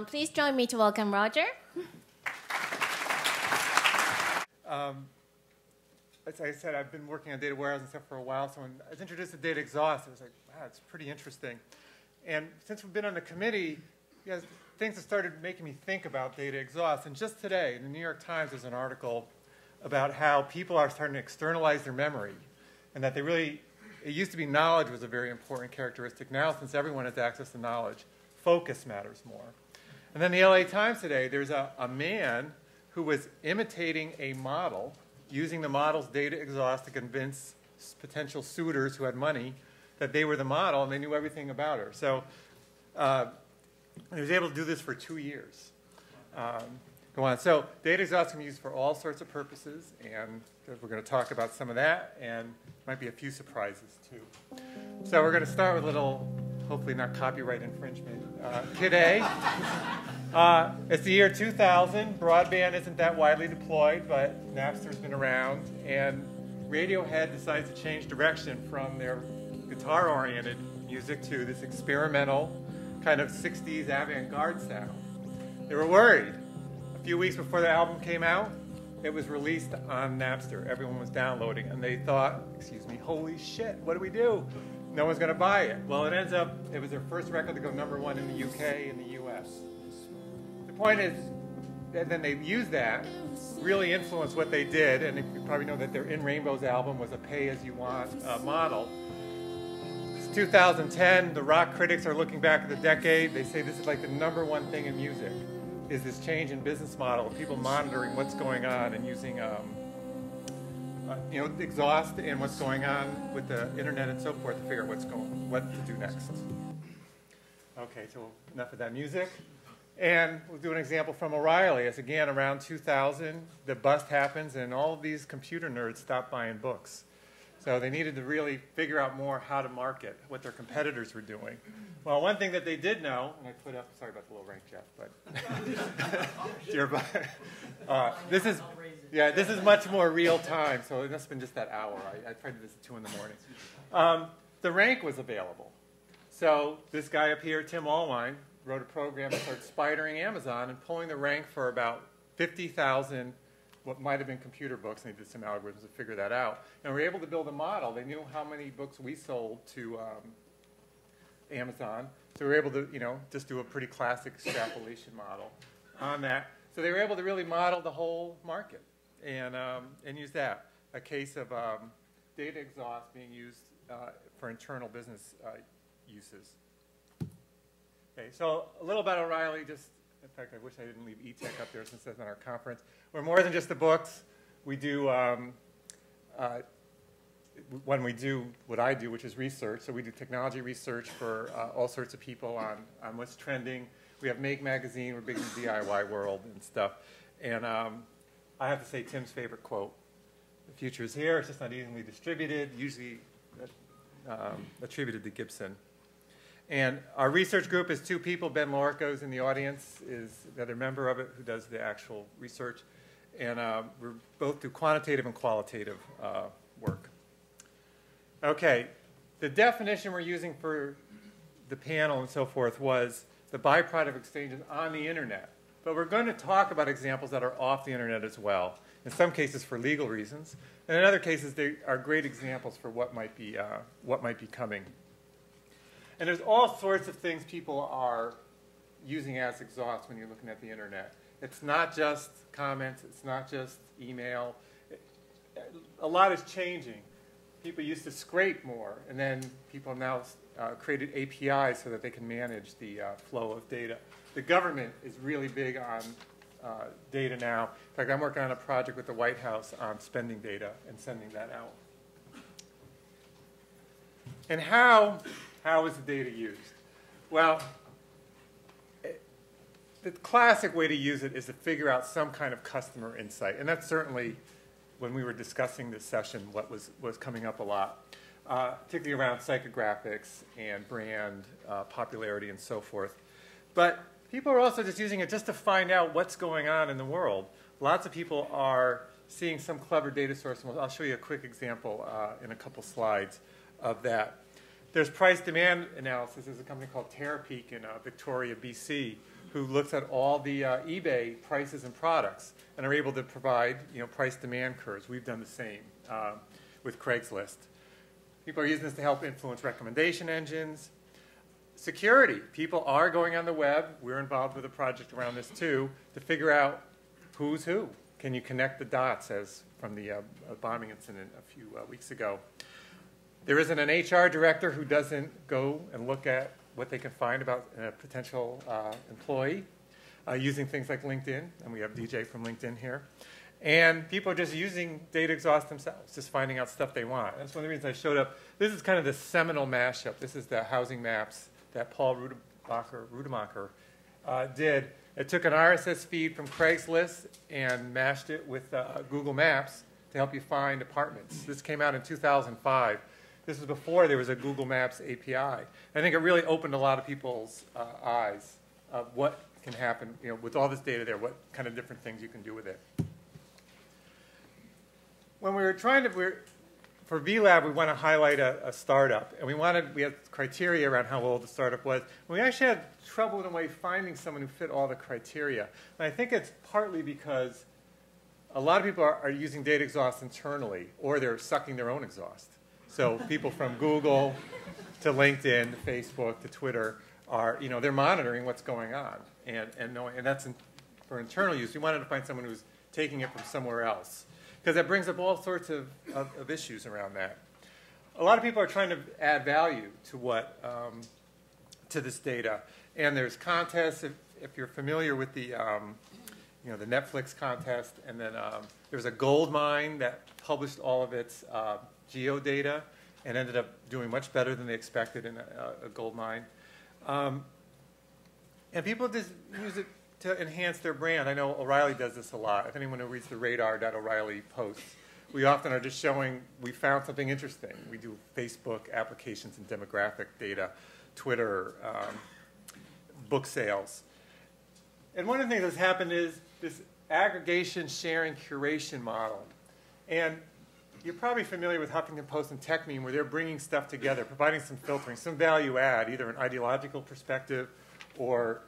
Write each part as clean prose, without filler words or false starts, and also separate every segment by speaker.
Speaker 1: Please join me to welcome Roger.
Speaker 2: As I said, I've been working on data warehouse and stuff for a while, so when I was introduced to data exhaust, I was like, wow, it's pretty interesting. And since we've been on the committee, things have started making me think about data exhaust. And just today, in the New York Times, there's an article about how people are starting to externalize their memory, and that they really, it used to be knowledge was a very important characteristic. Now, since everyone has access to knowledge, focus matters more. And then the LA Times today, there's a man who was imitating a model, using the model's data exhaust to convince potential suitors who had money that they were the model and they knew everything about her. So he was able to do this for 2 years. Go on. So data exhaust can be used for all sorts of purposes, and we're going to talk about some of that, and might be a few surprises too. So we're going to start with a little, hopefully not copyright infringement today. It's the year 2000. Broadband isn't that widely deployed, but Napster's been around, and Radiohead decides to change direction from their guitar-oriented music to this experimental kind of 60s avant-garde sound. They were worried. A few weeks before the album came out, it was released on Napster. Everyone was downloading, and they thought, excuse me, holy shit, what do we do? No one's going to buy it. Well, it ends up, it was their first record to go #1 in the UK and the US. The point is, and then they used that, really influenced what they did, and you probably know that their In Rainbows album was a pay-as-you-want model. It's 2010, the rock critics are looking back at the decade. They say this is like the #1 thing in music, is this change in business model, people monitoring what's going on and using exhaust and what's going on with the internet and so forth to figure out what to do next. Okay, so enough of that music. And we'll do an example from O'Reilly. As again, around 2000, the bust happens and all of these computer nerds stop buying books. So they needed to really figure out more how to market, what their competitors were doing. Well, one thing that they did know, and I put up, sorry about the low rank, Jeff, but this is much more real time, so it must have been just that hour. I tried to do this at 2 in the morning. The rank was available. So this guy up here, Tim Allwine, wrote a program that started spidering Amazon and pulling the rank for about 50,000 what might have been computer books, and they did some algorithms to figure that out. And we were able to build a model. They knew how many books we sold to Amazon, so we were able to, just do a pretty classic extrapolation model on that. So they were able to really model the whole market and use that. A case of data exhaust being used for internal business uses. Okay, so a little about O'Reilly. In fact, I wish I didn't leave e-tech up there since that's on our conference. We're more than just the books. We do, when we do what I do, which is research, so we do technology research for all sorts of people on what's trending. We have Make Magazine. We're big in the DIY world and stuff. And I have to say Tim's favorite quote, "The future is here. It's just not evenly distributed," usually attributed to Gibson. And our research group is 2 people. Ben Lorico's in the audience, is another member of it who does the actual research. And we both do quantitative and qualitative work. Okay, the definition we're using for the panel and so forth was the byproduct of exchanges on the internet. But we're going to talk about examples that are off the internet as well, in some cases for legal reasons, and in other cases they are great examples for what might be coming. And there's all sorts of things people are using as exhaust when you're looking at the internet. It's not just comments. It's not just email. A lot is changing. People used to scrape more, and then people have now created APIs so that they can manage the flow of data. The government is really big on data now. In fact, I'm working on a project with the White House on spending data and sending that out. And how is the data used? Well, the classic way to use it is to figure out some kind of customer insight. And that's certainly, when we were discussing this session, what was coming up a lot, particularly around psychographics and brand popularity and so forth. But people are also just using it just to find out what's going on in the world. Lots of people are seeing some clever data source. And I'll show you a quick example in a couple slides of that. There's price demand analysis. There's a company called Terapeak in Victoria, BC, who looks at all the eBay prices and products and are able to provide price demand curves. We've done the same with Craigslist. People are using this to help influence recommendation engines. Security. People are going on the web. We're involved with a project around this too to figure out who's who. Can you connect the dots as from the bombing incident a few weeks ago? There isn't an HR director who doesn't go and look at what they can find about a potential employee using things like LinkedIn, and we have DJ from LinkedIn here. And people are just using data exhaust themselves, just finding out stuff they want. That's one of the reasons I showed up. This is kind of the seminal mashup. This is the housing maps that Paul Rudemacher did. It took an RSS feed from Craigslist and mashed it with Google Maps to help you find apartments. This came out in 2005. This was before there was a Google Maps API. I think it really opened a lot of people's eyes of what can happen with all this data there, what kind of different things you can do with it. When we were trying to, for VLAB, we want to highlight a startup, and we had criteria around how old the startup was. We actually had trouble in a way finding someone who fit all the criteria. And I think it's partly because a lot of people are using data exhaust internally, or they're sucking their own exhaust. So people from Google to LinkedIn to Facebook to Twitter are, they're monitoring what's going on, and that's for internal use. We wanted to find someone who's taking it from somewhere else, because that brings up all sorts of issues around that. A lot of people are trying to add value to to this data, and there's contests. If you're familiar with the the Netflix contest, and then there's a gold mine that published all of its geodata and ended up doing much better than they expected in a gold mine. And people just use it to enhance their brand. I know O'Reilly does this a lot. If anyone who reads the radar.o'reilly posts, we often are just showing we found something interesting. We do Facebook applications and demographic data, Twitter, book sales. And one of the things that's happened is this aggregation, sharing, curation model. And you're probably familiar with Huffington Post and TechMeme, where they're bringing stuff together, providing some filtering, some value add, either an ideological perspective or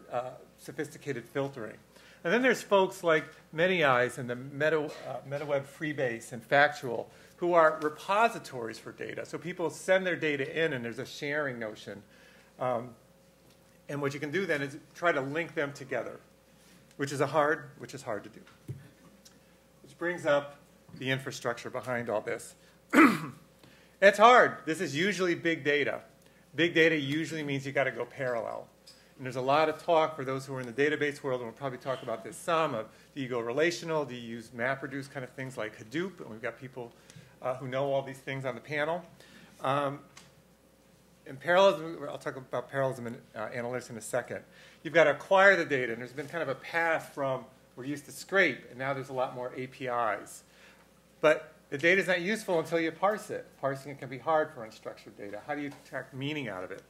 Speaker 2: sophisticated filtering. And then there's folks like ManyEyes and the MetaWeb Freebase and Factual, who are repositories for data. So people send their data in, and there's a sharing notion. And what you can do then is try to link them together, which is hard to do. Which brings up the infrastructure behind all this. It's hard. This is usually big data. Big data usually means you got to go parallel. And there's a lot of talk for those who are in the database world, and we'll probably talk about this some, of do you go relational, do you use MapReduce kind of things like Hadoop, and we've got people who know all these things on the panel. In parallelism, I'll talk about parallelism and analytics in a second. You've got to acquire the data, and there's been kind of a path from we're used to scrape, and now there's a lot more APIs. But the data is not useful until you parse it. Parsing it can be hard for unstructured data. How do you extract meaning out of it?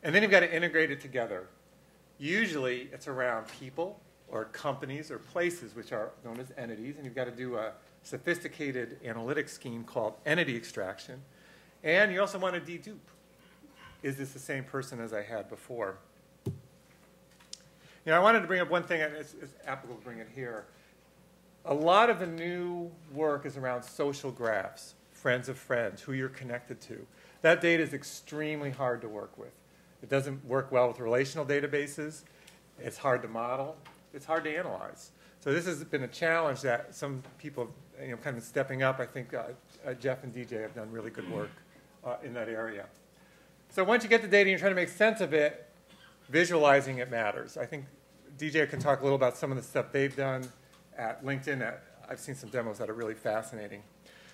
Speaker 2: And then you've got to integrate it together. Usually, it's around people or companies or places, which are known as entities, and you've got to do a sophisticated analytic scheme called entity extraction. And you also want to dedupe. Is this the same person as I had before? I wanted to bring up one thing, and it's applicable to bring it here. A lot of the new work is around social graphs, friends of friends, who you're connected to. That data is extremely hard to work with. It doesn't work well with relational databases. It's hard to model. It's hard to analyze. So this has been a challenge that some people, kind of stepping up. I think Jeff and DJ have done really good work in that area. So once you get the data and you're trying to make sense of it, visualizing it matters. I think DJ can talk a little about some of the stuff they've done at LinkedIn. I've seen some demos that are really fascinating.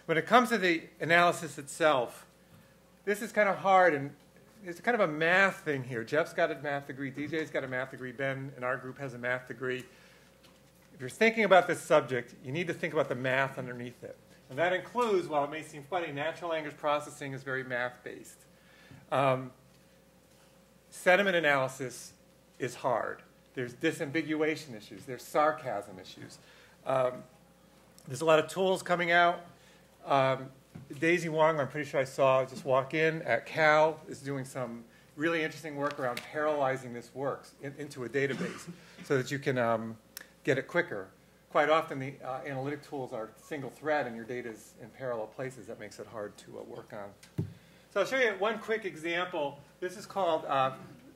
Speaker 2: When it comes to the analysis itself, this is kind of hard, and it's kind of a math thing here. Jeff's got a math degree, DJ's got a math degree, Ben in our group has a math degree. If you're thinking about this subject, you need to think about the math underneath it. And that includes, while it may seem funny, natural language processing is very math-based. Sentiment analysis is hard. There's disambiguation issues. There's sarcasm issues. There's a lot of tools coming out. Daisy Wong, I'm pretty sure I saw just walk in at Cal, is doing some really interesting work around parallelizing this works into a database so that you can get it quicker. Quite often, the analytic tools are single thread, and your data is in parallel places. That makes it hard to work on. So I'll show you one quick example. This is called,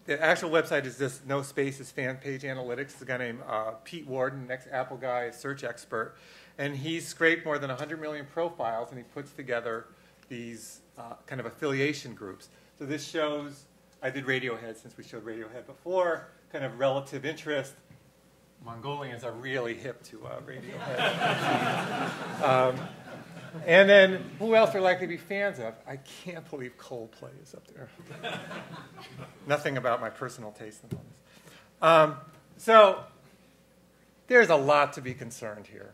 Speaker 2: the actual website is just No Spaces Fan Page Analytics. It's a guy named Pete Warden, ex-Apple guy, search expert. And he's scraped more than 100 million profiles, and he puts together these kind of affiliation groups. So this shows, I did Radiohead since we showed Radiohead before, kind of relative interest. Mongolians are really hip to Radiohead. And then, who else are likely to be fans of? I can't believe Coldplay is up there. Nothing about my personal taste in this. So, there's a lot to be concerned here.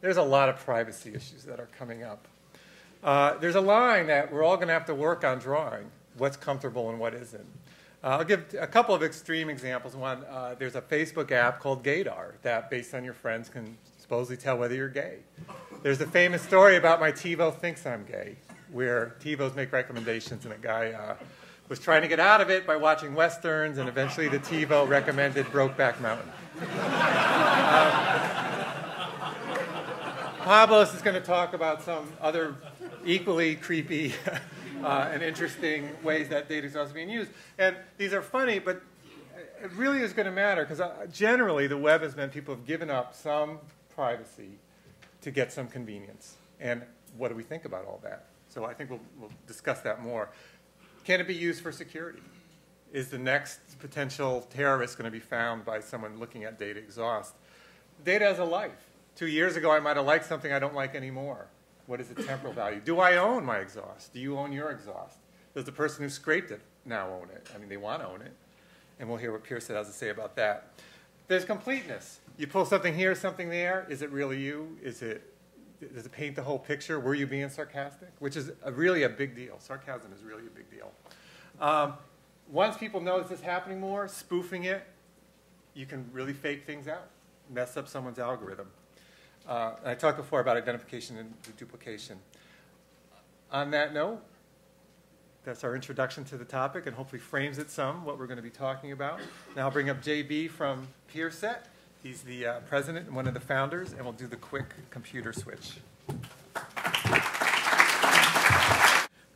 Speaker 2: There's a lot of privacy issues that are coming up. There's a line that we're all going to have to work on drawing, what's comfortable and what isn't. I'll give a couple of extreme examples. One, there's a Facebook app called Gaydar that, based on your friends, can supposedly tell whether you're gay. There's a famous story about my TiVo thinks I'm gay, where TiVos make recommendations, and a guy was trying to get out of it by watching Westerns, and eventually the TiVo recommended Brokeback Mountain. Pablos is going to talk about some other equally creepy and interesting ways that data exhaust is being used. And these are funny, but it really is going to matter, because generally the web has meant people have given up some privacy to get some convenience. And what do we think about all that? So I think we'll discuss that more. Can it be used for security? Is the next potential terrorist going to be found by someone looking at data exhaust? Data has a life. 2 years ago, I might have liked something I don't like anymore. What is the temporal value? Do I own my exhaust? Do you own your exhaust? Does the person who scraped it now own it? I mean, they want to own it. And we'll hear what Pierre Set has to say about that. There's completeness. You pull something here, something there. Is it really you? Does it paint the whole picture? Were you being sarcastic? Which is really a big deal. Sarcasm is really a big deal. Once people notice this happening more, spoofing it, you can really fake things out, mess up someone's algorithm. I talked before about identification and duplication. On that note, that's our introduction to the topic, and hopefully frames it some, what we're going to be talking about. Now I'll bring up JB from Pierre Set. He's the president and one of the founders, and we'll do the quick computer switch.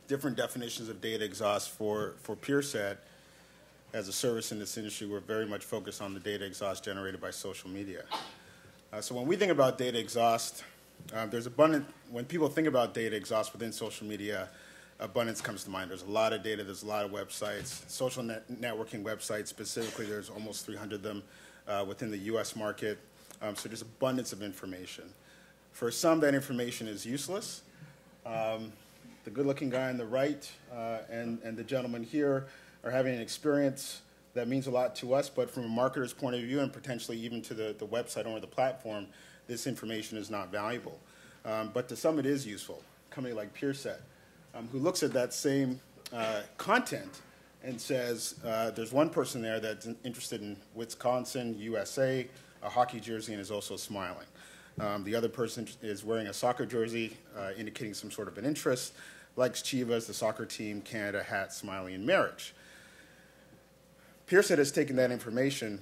Speaker 3: Different definitions of data exhaust for Pierre Set. As a service in this industry, we're very much focused on the data exhaust generated by social media. So when we think about data exhaust, when people think about data exhaust within social media, abundance comes to mind. There's a lot of data, there's a lot of websites. Social networking websites specifically, there's almost 300 of them within the US market. So there's abundance of information. For some, that information is useless. The good-looking guy on the right and the gentleman here are having an experience that means a lot to us, but from a marketer's point of view and potentially even to the website owner of the platform, this information is not valuable. But to some it is useful. A company like Pierre Set, who looks at that same content and says, there's one person there that's interested in Wisconsin, USA, a hockey jersey, and is also smiling. The other person is wearing a soccer jersey, indicating some sort of an interest, likes Chivas, the soccer team, Canada, hat, smiling, and marriage. Pierre Set has taken that information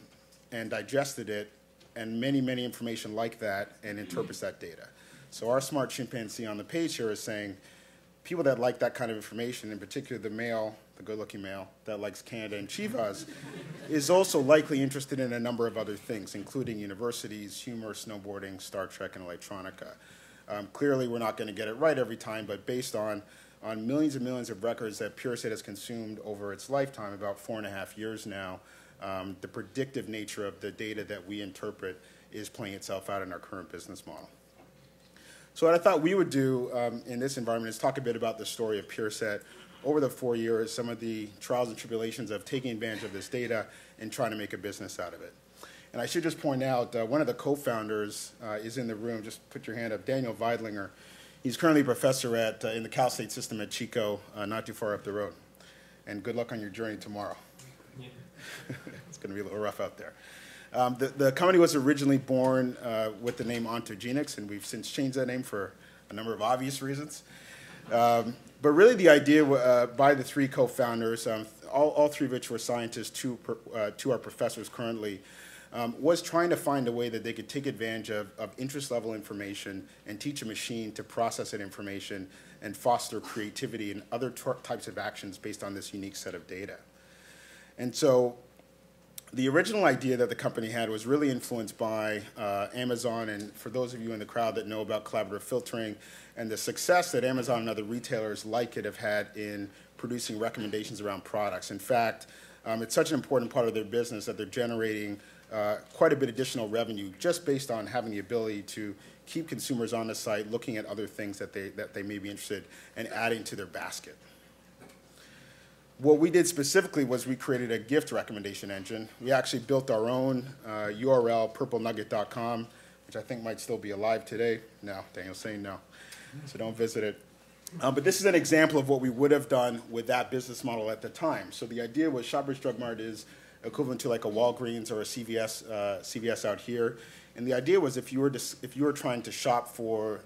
Speaker 3: and digested it, and many, many information like that, and interprets that data. So our smart chimpanzee on the page here is saying, people that like that kind of information, in particular the male, the good-looking male, that likes Canada and Chivas, is also likely interested in a number of other things, including universities, humor, snowboarding, Star Trek, and electronica. Clearly, we're not going to get it right every time, but based on millions and millions of records that Pierre Set has consumed over its lifetime, about 4.5 years now, the predictive nature of the data that we interpret is playing itself out in our current business model. So what I thought we would do in this environment is talk a bit about the story of Pierre Set over the 4 years, some of the trials and tribulations of taking advantage of this data and trying to make a business out of it. And I should just point out, one of the co-founders is in the room. Just put your hand up, Daniel Weidlinger. He's currently a professor in the Cal State system at Chico, not too far up the road. And good luck on your journey tomorrow. Yeah. It's going to be a little rough out there. The company was originally born with the name Ontogenics, and we've since changed that name for a number of obvious reasons. But really the idea by the three co-founders, all three of which were scientists, two are professors currently, was trying to find a way that they could take advantage of interest level information and teach a machine to process that information and foster creativity and other types of actions based on this unique set of data. And so the original idea that the company had was really influenced by Amazon, and for those of you in the crowd that know about collaborative filtering and the success that Amazon and other retailers like it have had in producing recommendations around products. In fact, it's such an important part of their business that they're generating quite a bit additional revenue just based on having the ability to keep consumers on the site looking at other things that they may be interested in and adding to their basket. What we did specifically was we created a gift recommendation engine. We actually built our own URL, purplenugget.com, which I think might still be alive today. No, Daniel's saying no, so don't visit it. But this is an example of what we would have done with that business model at the time. So the idea was Shoppers Drug Mart is equivalent to like a Walgreens or a CVS out here. And the idea was if you were trying to shop for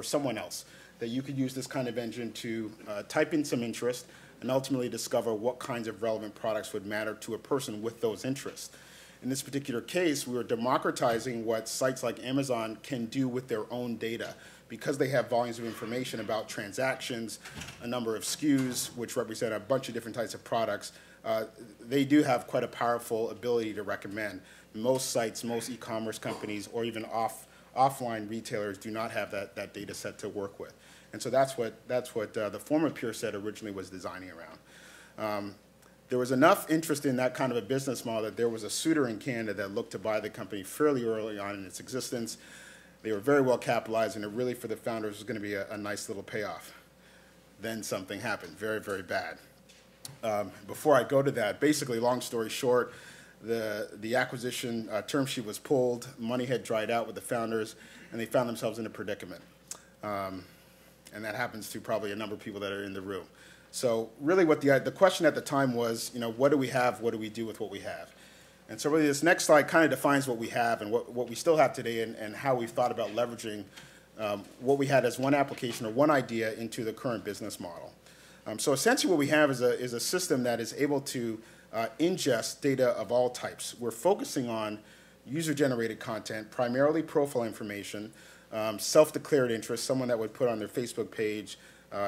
Speaker 3: someone else, that you could use this kind of engine to type in some interest and ultimately discover what kinds of relevant products would matter to a person with those interests. In this particular case, we were democratizing what sites like Amazon can do with their own data. Because they have volumes of information about transactions, a number of SKUs, which represent a bunch of different types of products, they do have quite a powerful ability to recommend. Most sites, most e-commerce companies, or even offline retailers do not have that data set to work with. And so that's what the former Pierre Set originally was designing around. There was enough interest in that kind of a business model that there was a suitor in Canada that looked to buy the company fairly early on in its existence. They were very well capitalized, and it really, for the founders, was going to be a nice little payoff. Then something happened, very, very bad. Before I go to that, basically, long story short, the acquisition term sheet was pulled, money had dried out with the founders, and they found themselves in a predicament. And that happens to probably a number of people that are in the room. So really what the question at the time was, what do we have, what do we do with what we have? And so really this next slide kind of defines what we have and what we still have today and how we've thought about leveraging what we had as one application or one idea into the current business model. So essentially what we have is a system that is able to ingest data of all types. We're focusing on user-generated content, primarily profile information, self-declared interest, someone that would put on their Facebook page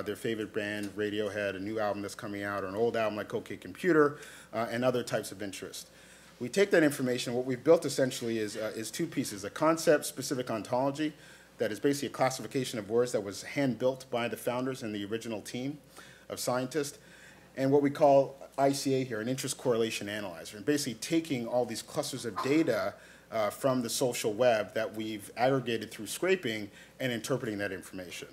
Speaker 3: their favorite band, Radiohead, a new album that's coming out, or an old album like OK Computer, and other types of interest. We take that information, what we've built essentially is two pieces, a concept-specific ontology that is basically a classification of words that was hand-built by the founders and the original team of scientists, and what we call ICA here, an interest correlation analyzer, and basically taking all these clusters of data from the social web that we've aggregated through scraping and interpreting that information.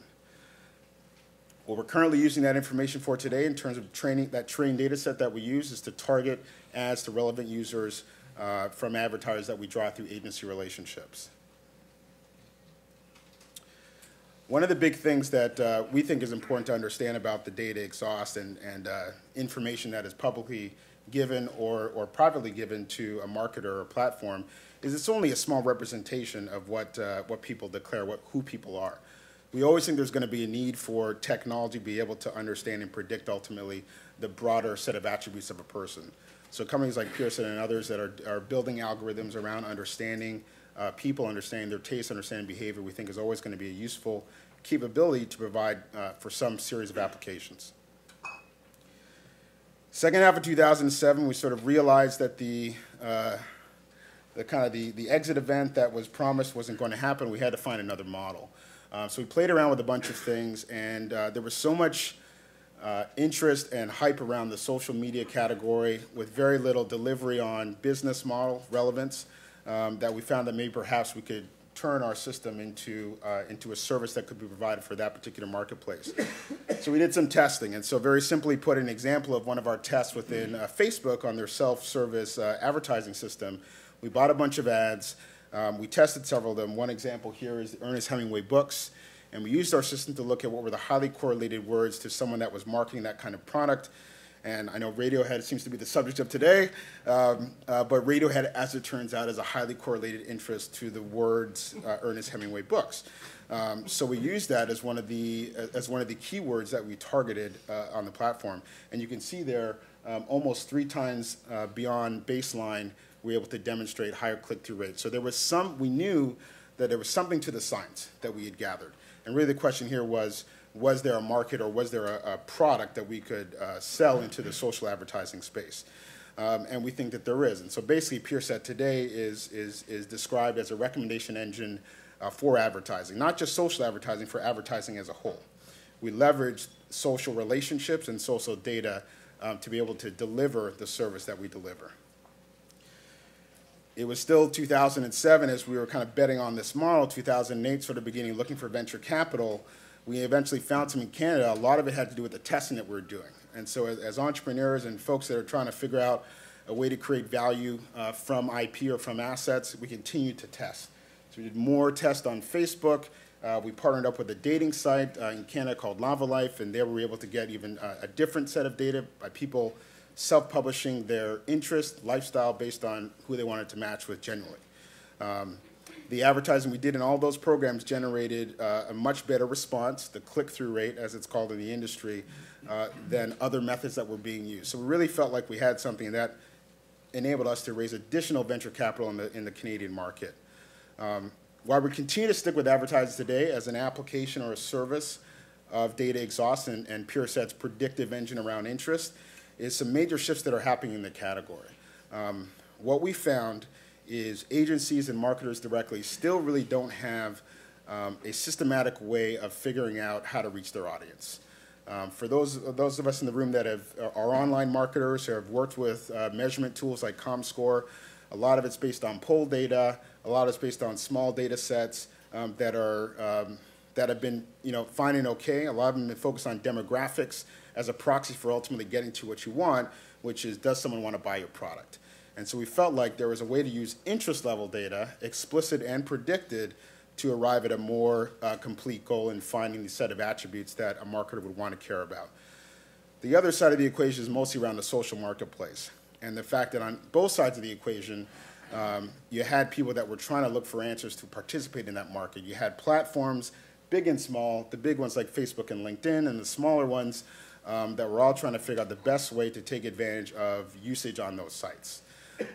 Speaker 3: What we're currently using that information for today in terms of training, that trained data set that we use is to target ads to relevant users from advertisers that we draw through agency relationships. One of the big things that we think is important to understand about the data exhaust and information that is publicly given or privately given to a marketer or a platform is it's only a small representation of what people declare, who people are. We always think there's going to be a need for technology to be able to understand and predict ultimately the broader set of attributes of a person. So companies like Pierre Set and others that are building algorithms around understanding people, understanding their tastes, understanding behavior, we think is always going to be a useful capability to provide for some series of applications. Second half of 2007, we sort of realized that the exit event that was promised wasn't going to happen. We had to find another model. So we played around with a bunch of things, and there was so much interest and hype around the social media category with very little delivery on business model relevance that we found that maybe perhaps we could turn our system into a service that could be provided for that particular marketplace. So we did some testing, and so very simply put, an example of one of our tests within Facebook on their self-service advertising system. We bought a bunch of ads. We tested several of them. One example here is Ernest Hemingway books, and we used our system to look at what were the highly correlated words to someone that was marketing that kind of product, And I know Radiohead seems to be the subject of today, but Radiohead, as it turns out, is a highly correlated interest to the words Ernest Hemingway books. So we used that as one of the keywords that we targeted on the platform. And you can see there, almost 3 times beyond baseline, we were able to demonstrate higher click-through rates. So there was we knew that there was something to the science that we had gathered. And really the question here was there a market or was there a product that we could sell into the social advertising space? And we think that there is. And so basically Pierre Set today is described as a recommendation engine for advertising, not just social advertising, for advertising as a whole. We leverage social relationships and social data to be able to deliver the service that we deliver. It was still 2007 as we were kind of betting on this model, 2008 sort of beginning looking for venture capital. We eventually found some in Canada. A lot of it had to do with the testing that we were doing. And so as entrepreneurs and folks that are trying to figure out a way to create value from IP or from assets, we continued to test. So we did more tests on Facebook. We partnered up with a dating site in Canada called Lava Life, and there we were able to get even a different set of data by people self-publishing their interest, lifestyle, based on who they wanted to match with genuinely. The advertising we did in all those programs generated a much better response, the click-through rate, as it's called in the industry, than other methods that were being used. So we really felt like we had something that enabled us to raise additional venture capital in the Canadian market. While we continue to stick with advertising today as an application or a service of data exhaust and Pierre Set's predictive engine around interest, is some major shifts that are happening in the category. What we found is agencies and marketers directly still really don't have a systematic way of figuring out how to reach their audience. For those of us in the room that are online marketers or have worked with measurement tools like ComScore, a lot of it's based on poll data, a lot of it's based on small data sets that have been finding okay. A lot of them have been focused on demographics as a proxy for ultimately getting to what you want, which is, does someone want to buy your product? And so we felt like there was a way to use interest level data, explicit and predicted, to arrive at a more complete goal in finding the set of attributes that a marketer would want to care about. The other side of the equation is mostly around the social marketplace, and the fact that on both sides of the equation, you had people that were trying to look for answers to participate in that market. You had platforms, big and small, the big ones like Facebook and LinkedIn, and the smaller ones that were all trying to figure out the best way to take advantage of usage on those sites.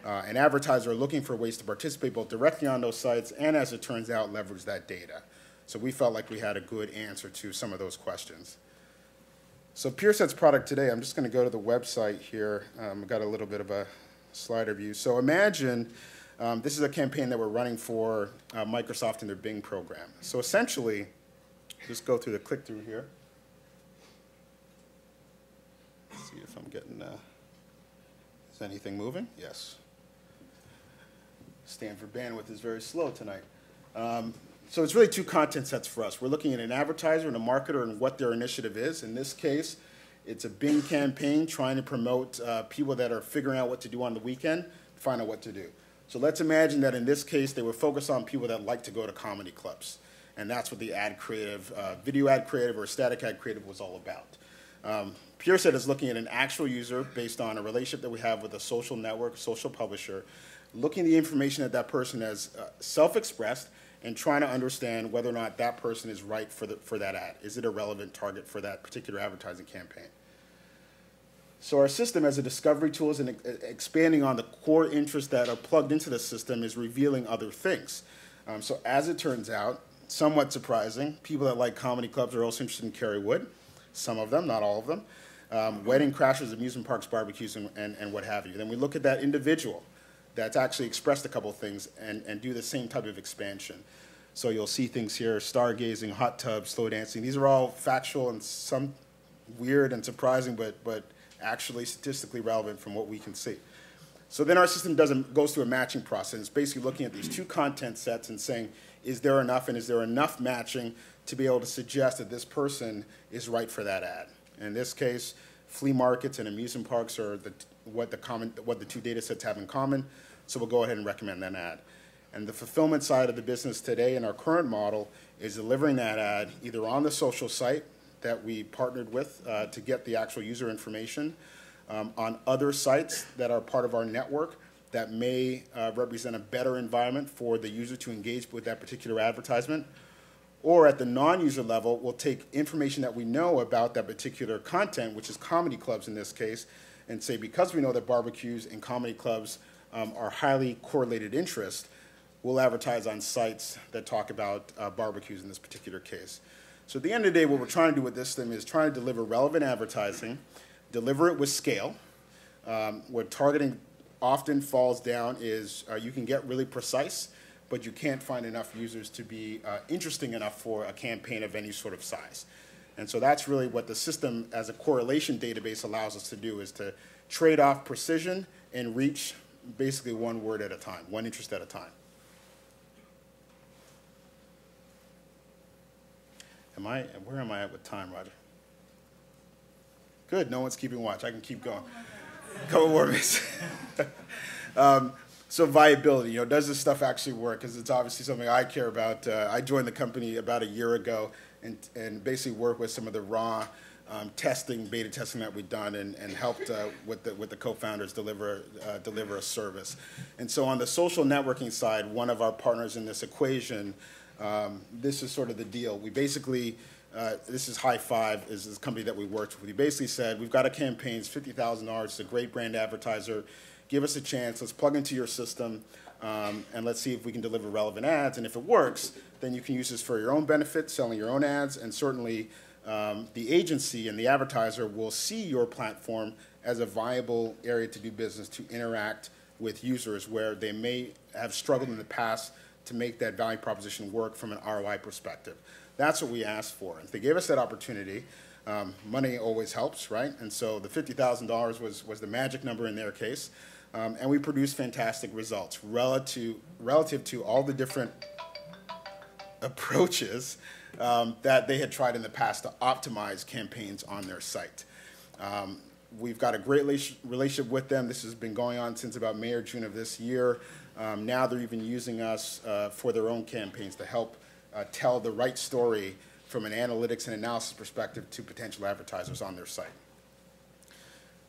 Speaker 3: And advertisers are looking for ways to participate both directly on those sites and, as it turns out, leverage that data. So we felt like we had a good answer to some of those questions. So Pierre Set's product today, I'm just going to go to the website here. I've got a little bit of a slider view. So imagine this is a campaign that we're running for Microsoft in their Bing program. So essentially, just go through the click-through here. See if I'm getting, is anything moving? Yes. Stanford bandwidth is very slow tonight. So it's really 2 content sets for us. We're looking at an advertiser and a marketer and what their initiative is. In this case, it's a Bing campaign trying to promote people that are figuring out what to do on the weekend, find out what to do. So let's imagine that in this case, they were focused on people that like to go to comedy clubs. And that's what the ad creative, video ad creative or static ad creative was all about. Pierre Set is looking at an actual user based on a relationship that we have with a social network, social publisher, looking at the information that person has self-expressed and trying to understand whether or not that person is right for that ad. Is it a relevant target for that particular advertising campaign? So our system as a discovery tool is expanding on the core interests that are plugged into the system is revealing other things. So as it turns out, somewhat surprising, people that like comedy clubs are also interested in Kerry Wood. Some of them, not all of them. Wedding crashers, amusement parks, barbecues, and what have you. Then we look at that individual that's actually expressed a couple of things and do the same type of expansion. So you'll see things here, stargazing, hot tubs, slow dancing. These are all factual and some weird and surprising, but actually statistically relevant from what we can see. So then our system goes through a matching process. It's basically looking at these 2 content sets and saying, is there enough, and is there enough matching to be able to suggest that this person is right for that ad? In this case, flea markets and amusement parks are what the 2 data sets have in common, so we'll go ahead and recommend that ad. And the fulfillment side of the business today in our current model is delivering that ad either on the social site that we partnered with to get the actual user information, on other sites that are part of our network that may represent a better environment for the user to engage with that particular advertisement. Or at the non-user level, we'll take information that we know about that particular content, which is comedy clubs in this case, and say because we know that barbecues and comedy clubs are highly correlated interests, we'll advertise on sites that talk about barbecues in this particular case. So at the end of the day, what we're trying to do with this thing is trying to deliver relevant advertising, deliver it with scale. What targeting often falls down is you can get really precise, but you can't find enough users to be interesting enough for a campaign of any sort of size. And so that's really what the system as a correlation database allows us to do, is to trade off precision and reach basically one word at a time, one interest at a time. Where am I at with time, Roger? Good, no one's keeping watch. I can keep going. A couple more minutes. So viability, does this stuff actually work? Because it's obviously something I care about. I joined the company about a year ago and basically worked with some of the raw beta testing that we've done and helped with the co-founders deliver a service. And so on the social networking side, one of our partners in this equation, this is sort of the deal. We basically, this is High Five, is this company that we worked with. We basically said, we've got a campaign, it's $50,000, it's a great brand advertiser. Give us a chance, let's plug into your system, and let's see if we can deliver relevant ads. And if it works, then you can use this for your own benefit, selling your own ads, and certainly the agency and the advertiser will see your platform as a viable area to do business, to interact with users where they may have struggled in the past to make that value proposition work from an ROI perspective. That's what we asked for. If they gave us that opportunity, money always helps, right? And so the $50,000 was the magic number in their case. And we produced fantastic results relative to all the different approaches that they had tried in the past to optimize campaigns on their site. We've got a great relationship with them. This has been going on since about May or June of this year. Now they're even using us for their own campaigns to help tell the right story from an analytics and analysis perspective to potential advertisers on their site.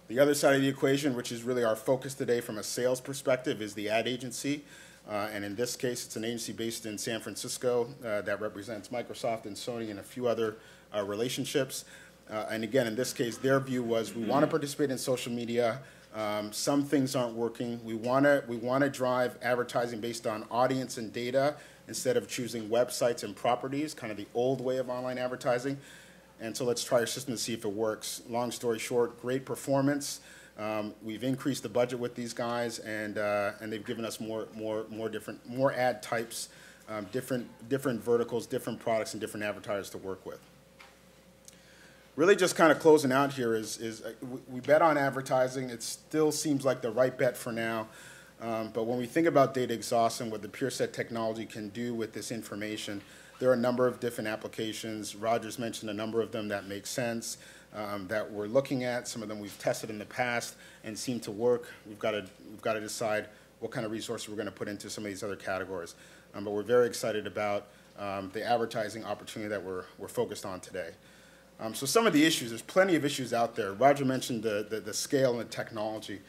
Speaker 3: The other side of the equation, which is really our focus today from a sales perspective, is the ad agency. And in this case, it's an agency based in San Francisco that represents Microsoft and Sony and a few other relationships. And again, in this case, their view was we want to participate in social media. Some things aren't working. We want to drive advertising based on audience and data instead of choosing websites and properties, kind of the old way of online advertising. And so let's try our system to see if it works. Long story short, great performance. We've increased the budget with these guys, and they've given us more ad types, different verticals, different products, and different advertisers to work with. Really, just kind of closing out here is we bet on advertising. It still seems like the right bet for now. But when we think about data exhaust and what the Pierre Set technology can do with this information, there are a number of different applications. Roger's mentioned a number of them that make sense, that we're looking at. Some of them we've tested in the past and seem to work. We've got to decide what kind of resources we're going to put into some of these other categories. But we're very excited about the advertising opportunity that we're focused on today. So some of the issues, there's plenty of issues out there. Roger mentioned the scale and the technology.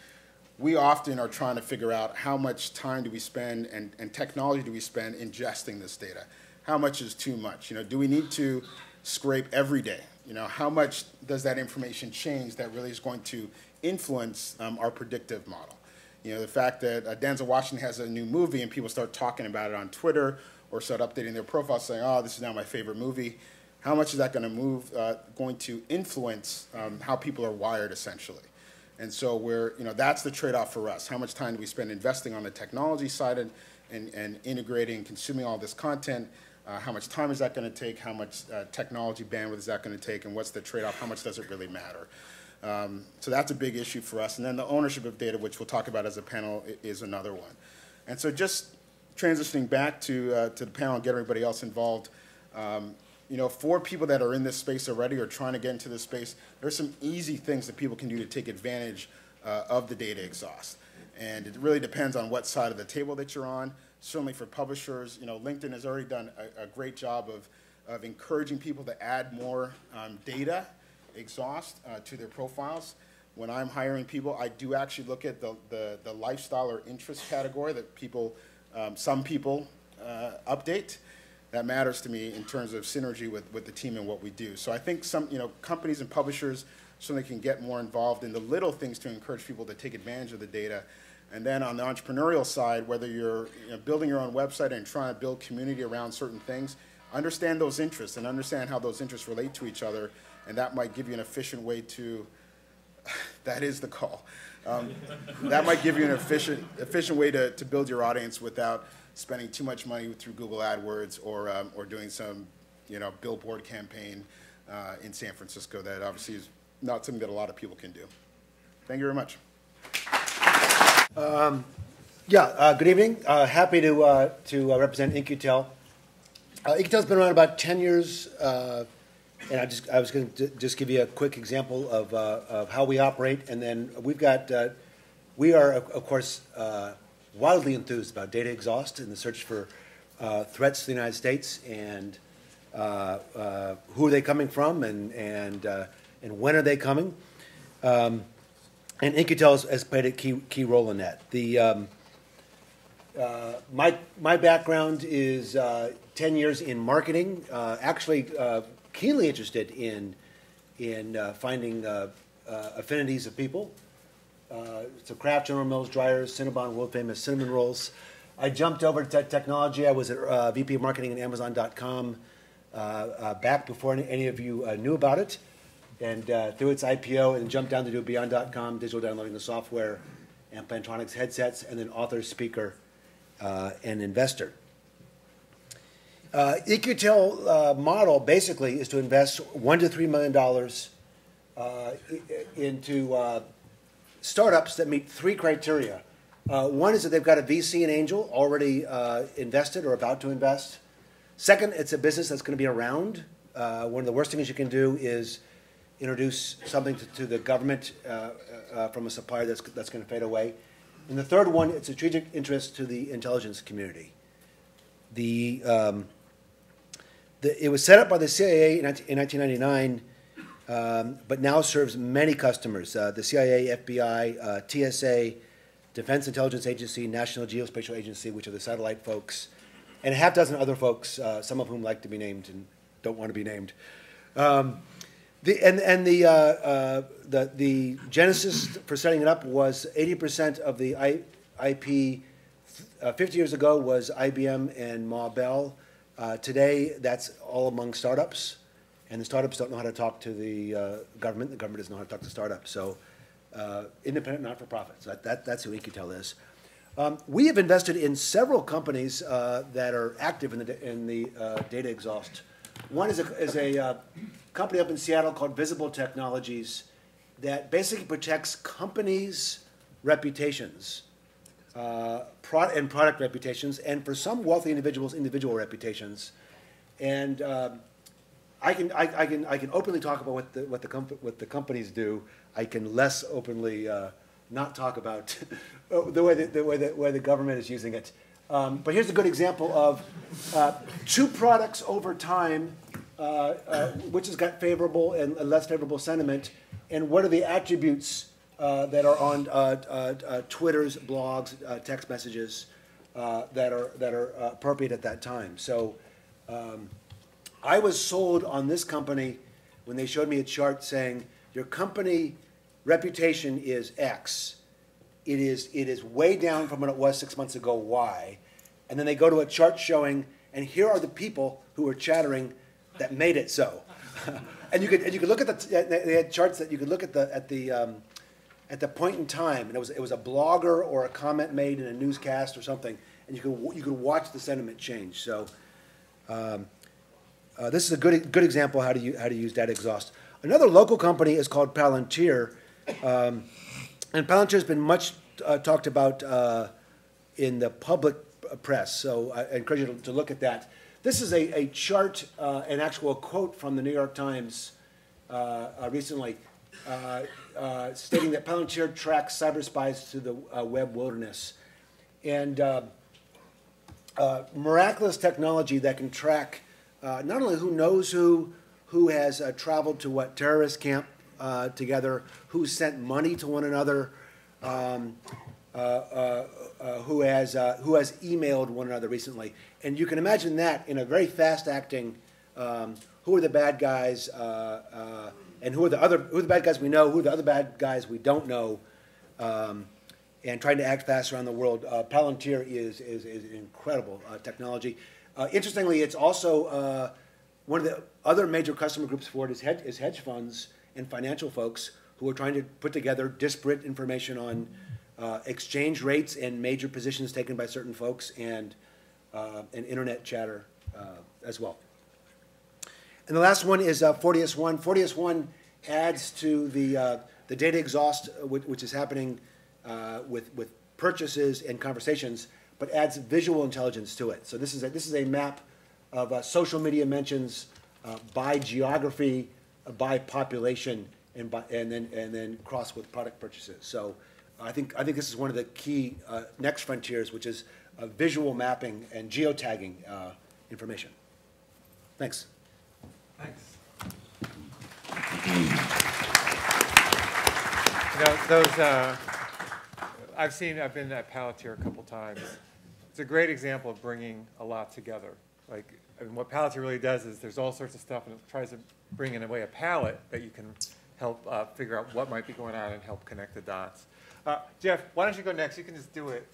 Speaker 3: We often are trying to figure out how much time do we spend and technology do we spend ingesting this data. How much is too much? Do we need to scrape every day? How much does that information change that really is going to influence our predictive model? The fact that Denzel Washington has a new movie and people start talking about it on Twitter or start updating their profile saying, oh, this is now my favorite movie. How much is that going to influence how people are wired essentially? And so that's the trade-off for us. How much time do we spend investing on the technology side and integrating and consuming all this content? How much time is that going to take? How much technology bandwidth is that going to take? And what's the trade-off? How much does it really matter? So that's a big issue for us. And then the ownership of data, which we'll talk about as a panel, is another one. And so just transitioning back to the panel and get everybody else involved, for people that are in this space already or trying to get into this space, there's some easy things that people can do to take advantage of the data exhaust. And it really depends on what side of the table that you're on. Certainly for publishers, LinkedIn has already done a great job of encouraging people to add more data exhaust to their profiles. when I'm hiring people, I do actually look at the lifestyle or interest category that people, some people update. That matters to me in terms of synergy with the team and what we do. So I think some, companies and publishers certainly can get more involved in the little things to encourage people to take advantage of the data. And then on the entrepreneurial side, whether you're building your own website and trying to build community around certain things, understand those interests and understand how those interests relate to each other, and that might give you an efficient way to, that is the call. That might give you an efficient way to build your audience without spending too much money through Google AdWords or doing some billboard campaign in San Francisco that obviously is not something that a lot of people can do. Thank you very much.
Speaker 4: Good evening. Happy to represent In-Q-Tel. In-Q-Tel's been around about 10 years, and I was going to just give you a quick example of how we operate, and then we are of course wildly enthused about data exhaust and the search for threats to the United States, and who are they coming from, and when are they coming. And In-Q-Tel has played a key role in that. My background is 10 years in marketing. Actually, keenly interested in finding affinities of people. So Kraft, General Mills, Dreyer's, Cinnabon, world famous cinnamon rolls. I jumped over to technology. I was at VP of Marketing at Amazon.com back before any of you knew about it. And through its IPO, and jumped down to do Beyond.com, digital downloading the software, and Plantronics headsets, and then author, speaker, and investor. In-Q-Tel model basically is to invest $1 to $3 million into startups that meet three criteria. One is that they've got a VC and angel already invested or about to invest. Second, it's a business that's going to be around. One of the worst things you can do is introduce something to the government from a supplier that's going to fade away. And the third one, it's a strategic interest to the intelligence community. It was set up by the CIA in 1999, but now serves many customers. The CIA, FBI, TSA, Defense Intelligence Agency, National Geospatial Agency, which are the satellite folks, and a half dozen other folks, some of whom like to be named and don't want to be named. The genesis for setting it up was 80% of the IP 50 years ago was IBM and Ma Bell. Today, that's all among startups, and the startups don't know how to talk to the government. The government doesn't know how to talk to startups. So, independent, not-for-profit. So that's who In-Q-Tel is. We have invested in several companies that are active in the data exhaust. One is a company up in Seattle called Visible Technologies that basically protects companies' reputations, and product reputations, and for some wealthy individuals, individual reputations. And I can openly talk about what the companies do. I can less openly not talk about the way the government is using it. But here's a good example of two products over time, which has got favorable and less favorable sentiment, and what are the attributes that are on Twitter's, blogs, text messages that are appropriate at that time. So I was sold on this company when they showed me a chart saying your company reputation is X. It is way down from what it was 6 months ago, Y. And then they go to a chart showing, and here are the people who are chattering that made it so. and you could look at they had charts that you could look at the point in time, and it was a blogger or a comment made in a newscast or something, and you could watch the sentiment change. So this is a good example how to use data exhaust. Another local company is called Palantir, and Palantir has been much talked about in the public press. So I encourage you to look at that. This is a chart, an actual quote from the New York Times recently, stating that Palantir tracks cyber spies to the web wilderness. And miraculous technology that can track not only who knows who has traveled to what terrorist camp together, who sent money to one another, who has emailed one another recently. And you can imagine that in a very fast-acting, who are the bad guys, and who are the bad guys we know, who are the other bad guys we don't know, and trying to act fast around the world. Palantir is incredible technology. Interestingly, it's also one of the other major customer groups for it is hedge funds and financial folks who are trying to put together disparate information on exchange rates and major positions taken by certain folks and internet chatter as well. And the last one is FortiS1. FortiS1 adds to the data exhaust, which is happening with purchases and conversations, but adds visual intelligence to it. So this is a map of social media mentions by geography, by population, and then cross with product purchases. So I think this is one of the key next frontiers, which is visual mapping and geotagging information. Thanks.
Speaker 2: Thanks. You know, those I've been at Palantir a couple times. It's a great example of bringing a lot together. Like, I mean, what Palantir really does is there's all sorts of stuff, and it tries to bring in a way a palette that you can help figure out what might be going on and help connect the dots. Jeff, why don't you go next? You can just do it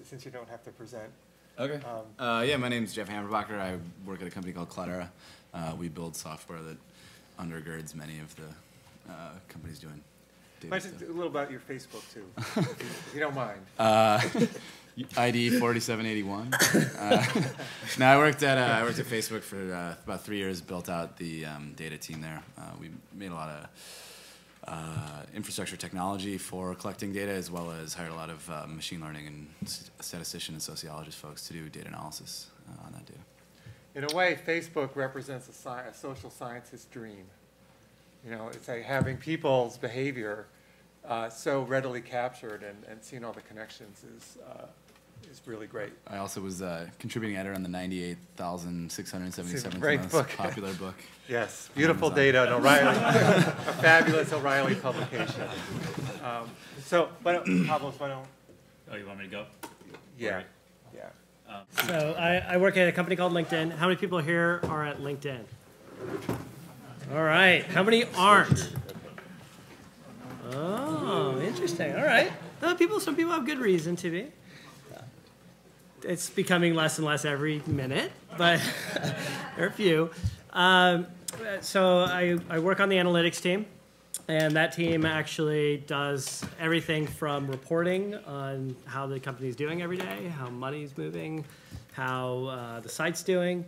Speaker 2: since you don't have to present.
Speaker 5: Okay. Yeah, my name is Jeff Hammerbacher. I work at a company called Cloudera. We build software that undergirds many of the companies doing data
Speaker 2: Mention a little about your Facebook, too, if you don't mind.
Speaker 5: ID 4781. No, I worked at Facebook for about 3 years. Built out the data team there. We made a lot of infrastructure technology for collecting data, as well as hired a lot of machine learning and statistician and sociologist folks to do data analysis on that data.
Speaker 2: In a way, Facebook represents a social scientist's dream. You know, it's like having people's behavior so readily captured and seeing all the connections is really great.
Speaker 5: I also was contributing editor on the 98,677th
Speaker 2: Great
Speaker 5: most
Speaker 2: book.
Speaker 5: popular book.
Speaker 2: Yes, beautiful data, an O'Reilly, a fabulous O'Reilly publication. So, Pablo, why don't?
Speaker 6: Oh, you want me to go?
Speaker 2: Yeah, yeah.
Speaker 7: So I work at a company called LinkedIn. How many people here are at LinkedIn? All right. How many aren't? Oh, interesting. All right. Some people have good reason to be. It's becoming less and less every minute, but there are a few. So I work on the analytics team, and that team actually does everything from reporting on how the company's doing every day, how money's moving, how the site's doing,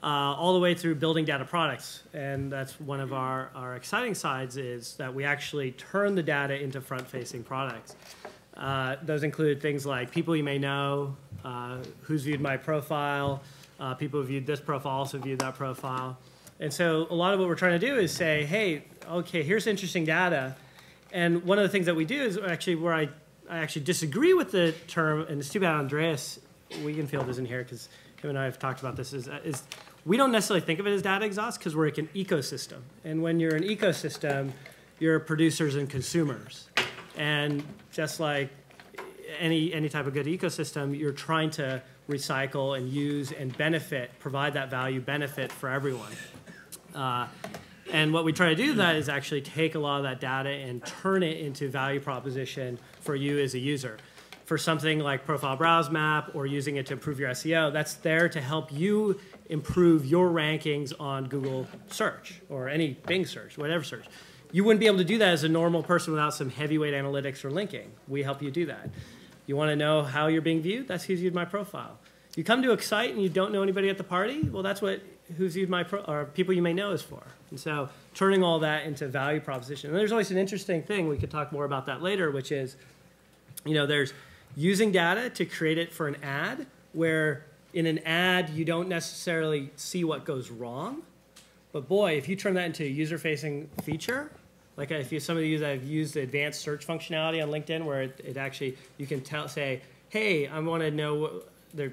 Speaker 7: all the way through building data products. And that's one of our exciting sides, is that we actually turn the data into front-facing products. Those include things like people you may know, who's viewed my profile, people who viewed this profile also viewed that profile. And so a lot of what we're trying to do is say, hey, okay, here's interesting data. And one of the things that we do is actually where I actually disagree with the term, and it's too bad Andreas Wiegenfield isn't here because him and I have talked about this, is we don't necessarily think of it as data exhaust because we're like an ecosystem. And when you're an ecosystem, you're producers and consumers. And just like any type of good ecosystem, you're trying to recycle and use and benefit, provide that value benefit for everyone. And what we try to do that is actually take a lot of that data and turn it into value proposition for you as a user. For something like Profile Browse Map or using it to improve your SEO, that's there to help you improve your rankings on Google search or any Bing search, whatever search. You wouldn't be able to do that as a normal person without some heavyweight analytics or linking. We help you do that. You want to know how you're being viewed? That's who's viewed my profile. You come to a site and you don't know anybody at the party? Well, that's what who's viewed my or people you may know is for. And so turning all that into value proposition. And there's always an interesting thing, we could talk more about that later, which is, you know, there's using data to create it for an ad, where in an ad you don't necessarily see what goes wrong. But boy, if you turn that into a user-facing feature, like if some of you that have used the advanced search functionality on LinkedIn, where it actually, you can say, hey, I want to know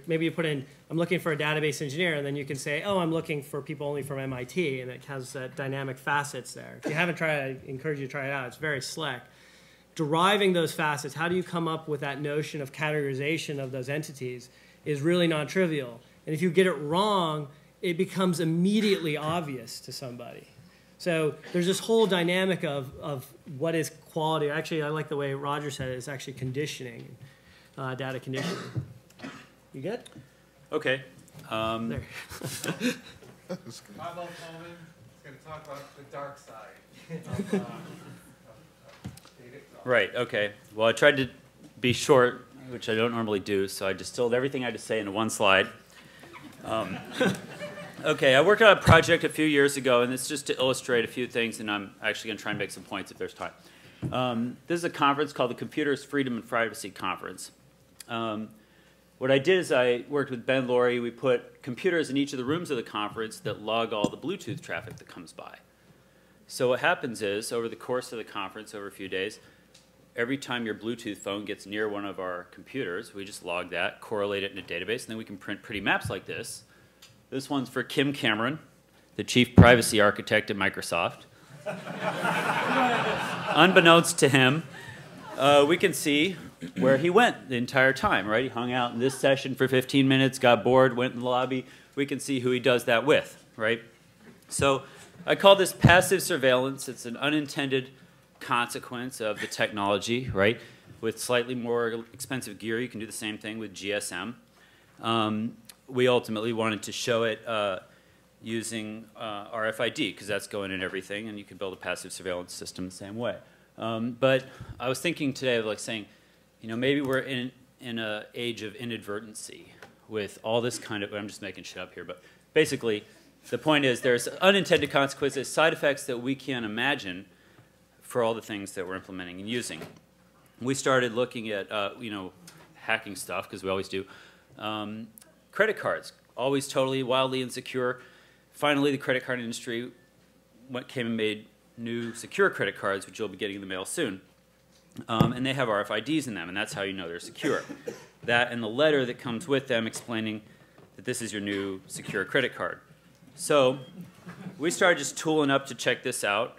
Speaker 7: maybe you put in, I'm looking for a database engineer, and then you can say, oh, I'm looking for people only from MIT, and it has dynamic facets there. If you haven't tried it, I encourage you to try it out. It's very slick. Deriving those facets, how do you come up with that notion of categorization of those entities is really non-trivial. And if you get it wrong, it becomes immediately obvious to somebody. So there's this whole dynamic of what is quality. Actually, I like the way Roger said it. It's actually conditioning, data conditioning. You good?
Speaker 6: Okay.
Speaker 7: There.
Speaker 2: I love Coleman. He's going to talk about the dark side of data exhaust.
Speaker 6: Right, okay. Well, I tried to be short, which I don't normally do, so I distilled everything I had to say into one slide. Okay, I worked on a project a few years ago, and it's just to illustrate a few things, and I'm actually going to try and make some points if there's time. This is a conference called the Computers, Freedom, and Privacy Conference. What I did is I worked with Ben Laurie. We put computers in each of the rooms of the conference that log all the Bluetooth traffic that comes by. So what happens is, over the course of the conference, over a few days, every time your Bluetooth phone gets near one of our computers, we just log that, correlate it in a database, and then we can print pretty maps like this. This one's for Kim Cameron, the chief privacy architect at Microsoft. Unbeknownst to him, we can see where he went the entire time, right? He hung out in this session for 15 minutes, got bored, went in the lobby. We can see who he does that with, right? So I call this passive surveillance. It's an unintended consequence of the technology, right? With slightly more expensive gear, you can do the same thing with GSM. We ultimately wanted to show it using RFID, because that's going in everything, and you can build a passive surveillance system the same way. But I was thinking today of like saying, you know, maybe we're in an age of inadvertency with all this kind of, I'm just making shit up here, but basically the point is there's unintended consequences, side effects that we can't imagine for all the things that we're implementing and using. We started looking at, you know, hacking stuff, because we always do. Credit cards, always totally, wildly insecure. Finally, the credit card industry came and made new secure credit cards, which you'll be getting in the mail soon. And they have RFIDs in them, and that's how you know they're secure. That and the letter that comes with them explaining that this is your new secure credit card. So we started just tooling up to check this out.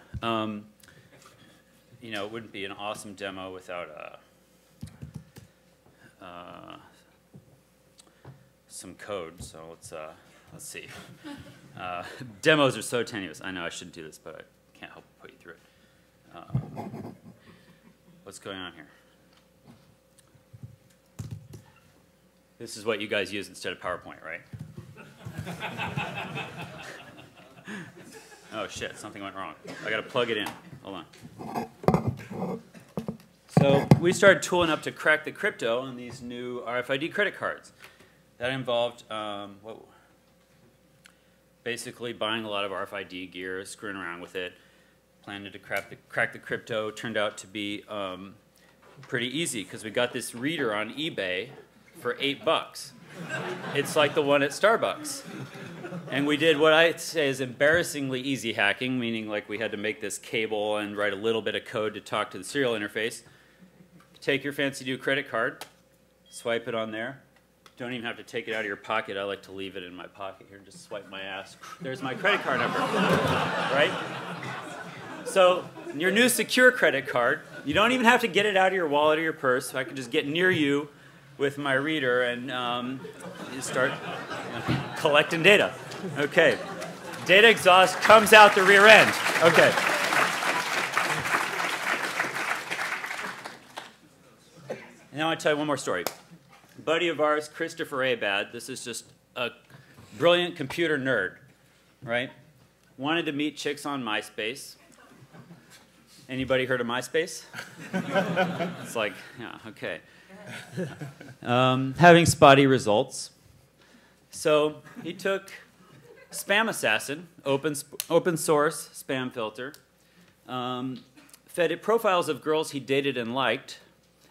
Speaker 6: You know, it wouldn't be an awesome demo without some code, so let's see. Demos are so tenuous. I know I shouldn't do this, but I can't help but put you through it. What's going on here? This is what you guys use instead of PowerPoint, right? Oh shit, something went wrong. I gotta plug it in. Hold on. So we started tooling up to crack the crypto on these new RFID credit cards. That involved basically buying a lot of RFID gear, screwing around with it, planning to crack the crypto. Turned out to be pretty easy, because we got this reader on eBay for $8. It's like the one at Starbucks. And we did what I say is embarrassingly easy hacking, meaning like we had to make this cable and write a little bit of code to talk to the serial interface. Take your fancy new credit card, swipe it on there. Don't even have to take it out of your pocket. I like to leave it in my pocket here. Just swipe my ass. There's my credit card number, right? So your new secure credit card, you don't even have to get it out of your wallet or your purse. I can just get near you with my reader and you start collecting data. Okay. Data exhaust comes out the rear end. Okay. And now I tell you one more story. A buddy of ours, Christopher Abad, this is just a brilliant computer nerd, right? Wanted to meet chicks on MySpace. Anybody heard of MySpace? It's like, yeah, okay. Having spotty results. So he took Spam Assassin, open source spam filter, fed it profiles of girls he dated and liked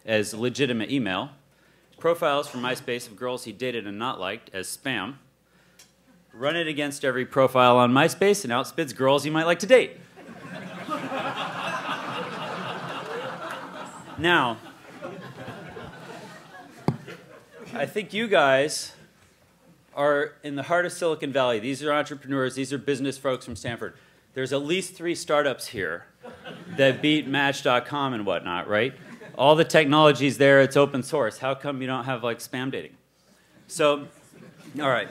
Speaker 6: as legitimate email, profiles from MySpace of girls he dated and not liked as spam, run it against every profile on MySpace, and outspits girls you might like to date. Now, I think you guys are in the heart of Silicon Valley. These are entrepreneurs. These are business folks from Stanford. There's at least 3 startups here that beat Match.com and whatnot, right? All the technology's there. It's open source. How come you don't have, like, spam dating? So, all right.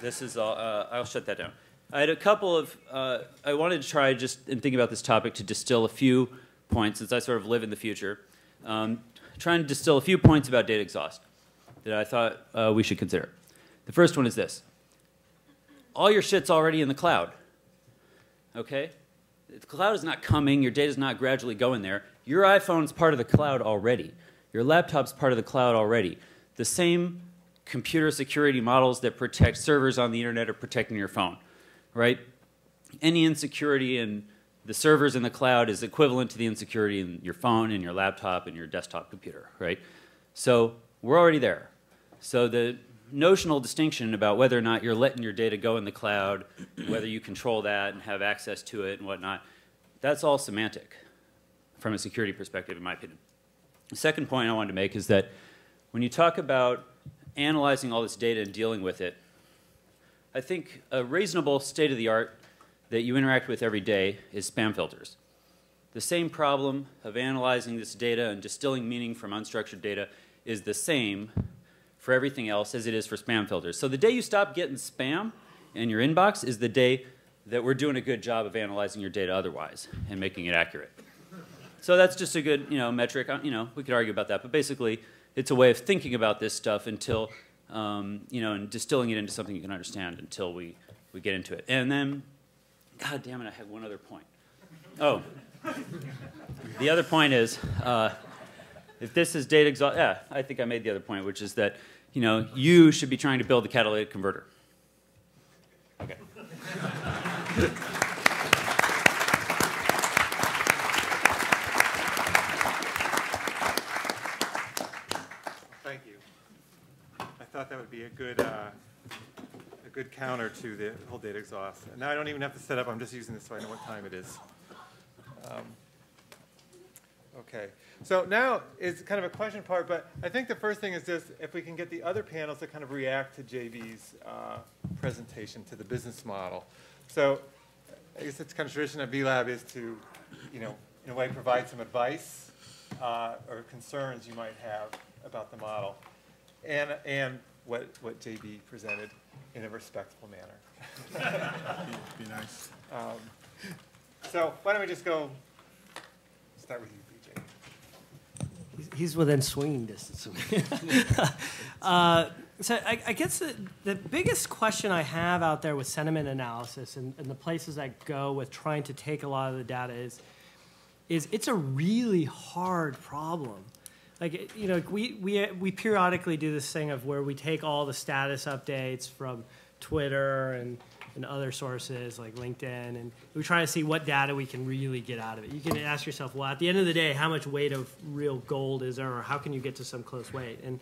Speaker 6: This is all. I'll shut that down. I had a couple of. I wanted to try, just in thinking about this topic, to distill a few points, since I sort of live in the future. Trying to distill a few points about data exhaust that I thought we should consider. The first one is this. All your shit's already in the cloud. Okay? The cloud is not coming. Your data's not gradually going there. Your iPhone's part of the cloud already. Your laptop's part of the cloud already. The same computer security models that protect servers on the internet are protecting your phone, right? Any insecurity in the servers in the cloud is equivalent to the insecurity in your phone and your laptop and your desktop computer, right? So we're already there. So the notional distinction about whether or not you're letting your data go in the cloud, whether you control that and have access to it and whatnot, that's all semantic from a security perspective, in my opinion. The second point I wanted to make is that when you talk about analyzing all this data and dealing with it, I think a reasonable state-of-the-art that you interact with every day is spam filters. The same problem of analyzing this data and distilling meaning from unstructured data is the same for everything else as it is for spam filters. So the day you stop getting spam in your inbox is the day that we're doing a good job of analyzing your data otherwise and making it accurate. So that's just a good, metric. We could argue about that, but basically, it's a way of thinking about this stuff until, and distilling it into something you can understand until we get into it. And then, God damn it, I had one other point. Oh, the other point is, if this is data exhaust, I think I made the other point, which is that, you should be trying to build a catalytic converter. Okay.
Speaker 2: Thank you. I thought that would be a good counter to the whole data exhaust. And now I don't even have to set up. I'm just using this so I know what time it is. Okay. So now is kind of a question part, but I think the first thing is just if we can get the other panels to kind of react to JB's presentation, to the business model. So I guess it's kind of tradition at VLAB is to, in a way, provide some advice or concerns you might have about the model, and what JB presented in a respectful manner.
Speaker 3: Be nice.
Speaker 2: So why don't we just go start with you, BJ.
Speaker 7: He's within swinging distance of me. So I guess the biggest question I have out there with sentiment analysis and the places I go with trying to take a lot of the data is it's a really hard problem. Like, we periodically do this thing of where we take all the status updates from Twitter and other sources like LinkedIn, and we try to see what data we can really get out of it. You can ask yourself, well, at the end of the day, how much weight of real gold is there, or how can you get to some close weight? And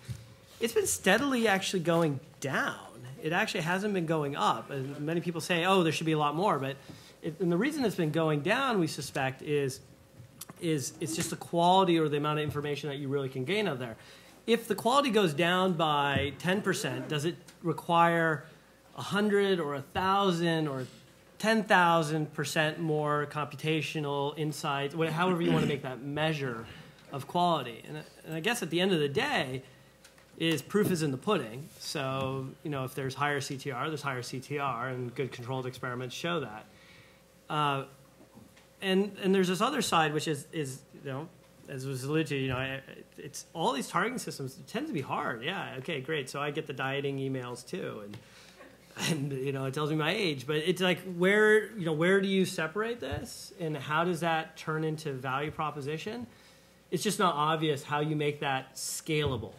Speaker 7: it's been steadily actually going down. It actually hasn't been going up. And many people say, oh, there should be a lot more, but and the reason it's been going down, we suspect, is it's just the quality or the amount of information that you really can gain out of there. If the quality goes down by 10%, does it require 100 or 1,000 or 10,000% more computational insights, however you want to make that measure of quality? And I guess at the end of the day, proof is in the pudding. So, if there's higher CTR, there's higher CTR, and good controlled experiments show that. And there's this other side, which is as was alluded to, it's all these targeting systems tend to be hard. Yeah, okay, great. So I get the dieting emails too, and it tells me my age. But it's like where do you separate this, and how does that turn into value proposition? It's just not obvious how you make that scalable.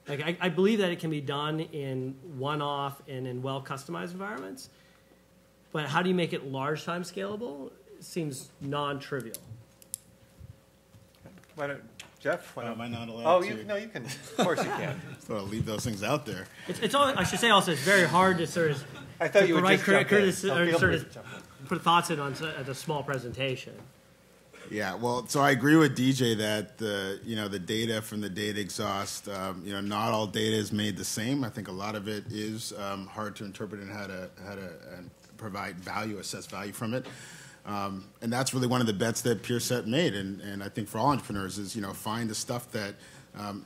Speaker 7: Like I believe that it can be done in one-off and in well-customized environments, but how do you make it large-time scalable? Seems non-trivial.
Speaker 2: Why don't, Jeff?
Speaker 3: Am I not allowed
Speaker 2: Oh,
Speaker 3: to?
Speaker 2: you can. Of course you can.
Speaker 3: So I'll leave those things out there.
Speaker 7: It's all, I should say also, it's very hard to sort of
Speaker 2: I thought you would just jump in.
Speaker 7: put thoughts in on a small presentation.
Speaker 3: Yeah, well, so I agree with DJ that the data from the data exhaust, not all data is made the same. I think a lot of it is hard to interpret and how to provide value, assess value from it. And that's really one of the bets that Pierre Set made, and I think for all entrepreneurs is find the stuff that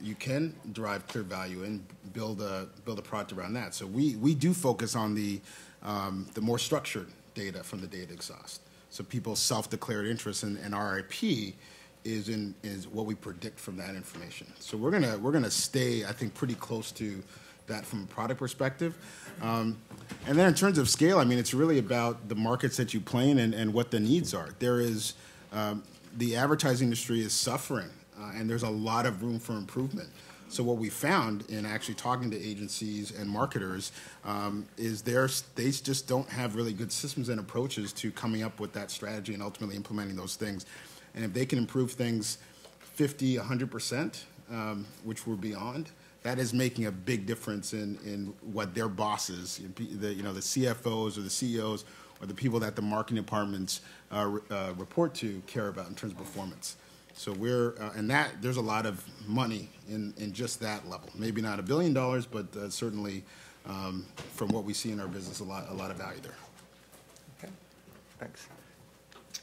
Speaker 3: you can derive clear value in, build a product around that. So we do focus on the more structured data from the data exhaust. So people's self-declared interest in our IP is what we predict from that information. So we're gonna stay, I think, pretty close to that from a product perspective. And then in terms of scale, I mean, it's really about the markets that you play in and what the needs are. There is the advertising industry is suffering, and there's a lot of room for improvement. So what we found in actually talking to agencies and marketers is they just don't have really good systems and approaches to coming up with that strategy and ultimately implementing those things. And if they can improve things 50, 100%, which we're beyond, that is making a big difference in what their bosses, the CFOs or the CEOs or the people that the marketing departments report to care about in terms of performance. So and there's a lot of money in just that level. Maybe not $1 billion, but certainly from what we see in our business, a lot of value there.
Speaker 2: Okay, thanks.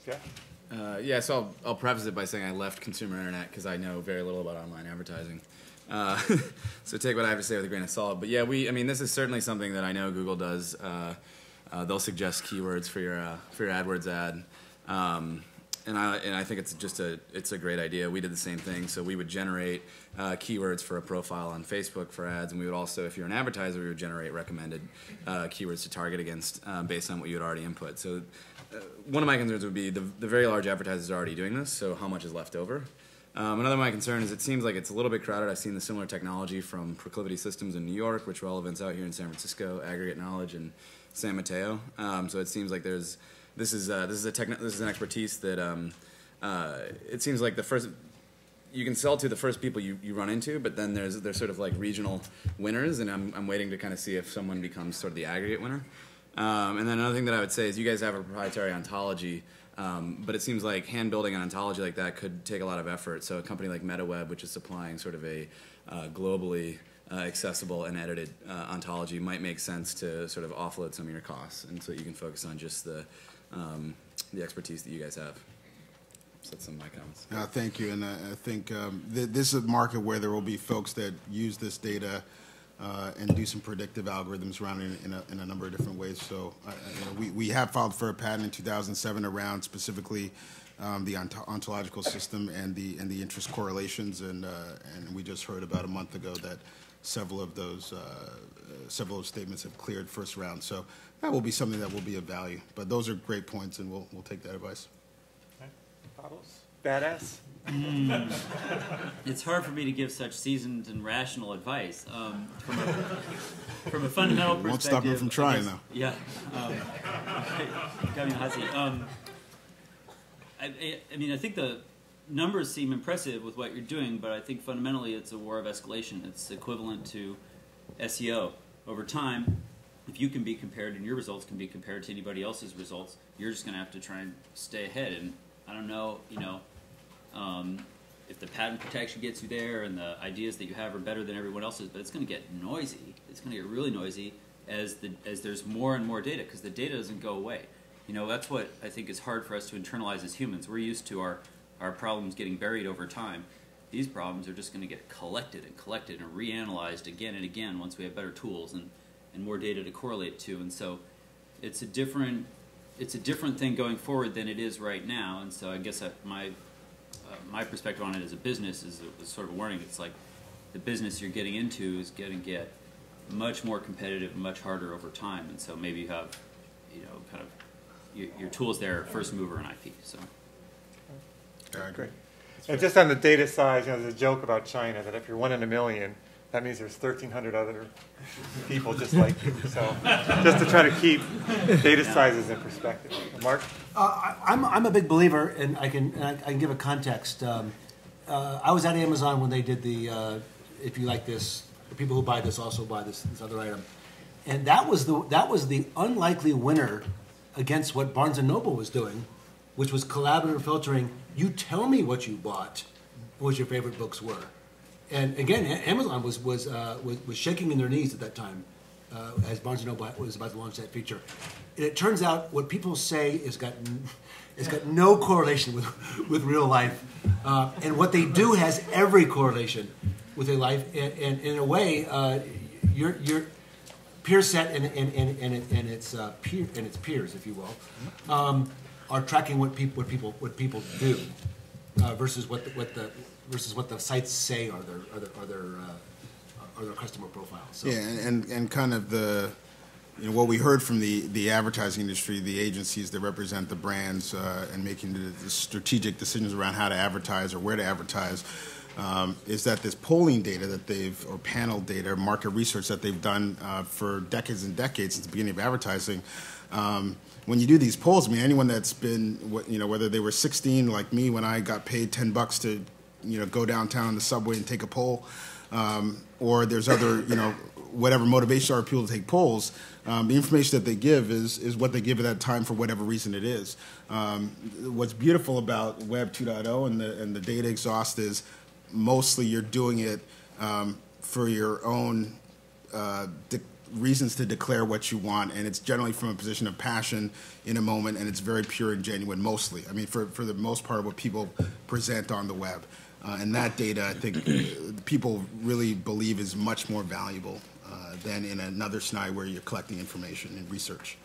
Speaker 2: Yeah.
Speaker 5: Yeah, so I'll preface it by saying I left consumer internet because I know very little about online advertising. So take what I have to say with a grain of salt. But yeah, this is certainly something that I know Google does. They'll suggest keywords for your AdWords ad. And I think it's a great idea. We did the same thing. So we would generate keywords for a profile on Facebook for ads, and we would also, if you're an advertiser, we would generate recommended keywords to target against based on what you had already input. So one of my concerns would be the very large advertisers are already doing this, so how much is left over? Another of my concern is it seems like it's a little bit crowded. I've seen the similar technology from Proclivity Systems in New York, which run events out here in San Francisco, Aggregate Knowledge in San Mateo. So it seems like this is an expertise that it seems like you can sell to the first people you run into, but then there's sort of like regional winners, and I'm waiting to kind of see if someone becomes sort of the aggregate winner. And then another thing that I would say is you guys have a proprietary ontology, but it seems like hand building an ontology like that could take a lot of effort. So a company like MetaWeb, which is supplying sort of a globally accessible and edited ontology, might make sense to sort of offload some of your costs, and so you can focus on just the expertise that you guys have. So that's some of my comments.
Speaker 3: Thank you, and I think this is a market where there will be folks that use this data and do some predictive algorithms around it in a number of different ways. So we have filed for a patent in 2007 around specifically the ontological system and the interest correlations, and we just heard about a month ago that several of those statements have cleared first round. So that will be something that will be of value. But those are great points, and we'll take that advice.
Speaker 2: Okay. Bottles? Badass?
Speaker 6: It's hard for me to give such seasoned and rational advice. From a fundamental perspective...
Speaker 3: Won't stop you from trying, though.
Speaker 6: Yeah. Got me on the hot seat. I think the numbers seem impressive with what you're doing, but I think fundamentally it's a war of escalation. It's equivalent to SEO. Over time, if you can be compared and your results can be compared to anybody else's results, you're just going to have to try and stay ahead. And I don't know, if the patent protection gets you there and the ideas that you have are better than everyone else's, but it's going to get noisy. It's going to get really noisy as there's more and more data, because the data doesn't go away. That's what I think is hard for us to internalize as humans. We're used to our problems getting buried over time. These problems are just going to get collected and reanalyzed again and again once we have better tools and more data to correlate to. And so it's a different thing going forward than it is right now. And so I guess my perspective on it as a business is sort of a warning. It's like the business you're getting into is going to get much more competitive and much harder over time. And so maybe you have, kind of your tools there, first mover in IP. So.
Speaker 2: Great. And just on the data size, there's a joke about China that if you're 1 in a million, that means there's 1,300 other people just like you. So just to try to keep data sizes in perspective. Mark?
Speaker 4: I'm a big believer, and I can give a context. I was at Amazon when they did the if you like this, the people who buy this also buy this other item, and that was the unlikely winner against what Barnes & Noble was doing which was collaborative filtering. You tell me what you bought, what your favorite books were. And again, Amazon was shaking in their knees at that time, as Barnes & Noble was about to launch that feature. And it turns out what people say has got no correlation with real life, and what they do has every correlation with their life. And in a way, your Pierre Set and its peers, if you will, are tracking what people do versus what the sites say are their customer profile. So.
Speaker 3: Yeah, and kind of what we heard from the advertising industry, the agencies that represent the brands and making the strategic decisions around how to advertise or where to advertise, is that this polling data that or panel data, market research that they've done for decades and decades since the beginning of advertising. When you do these polls, I mean, anyone that's been, whether they were 16 like me when I got paid $10 to, go downtown on the subway and take a poll, or there's other, whatever motivation are people to take polls, the information that they give is what they give at that time for whatever reason it is. What's beautiful about Web 2.0 and the data exhaust is mostly you're doing it for your own reasons to declare what you want, and it's generally from a position of passion in a moment, and it's very pure and genuine mostly. I mean, for the most part, what people present on the web. And that data, I think, people really believe is much more valuable than in another SNI where you're collecting information and research.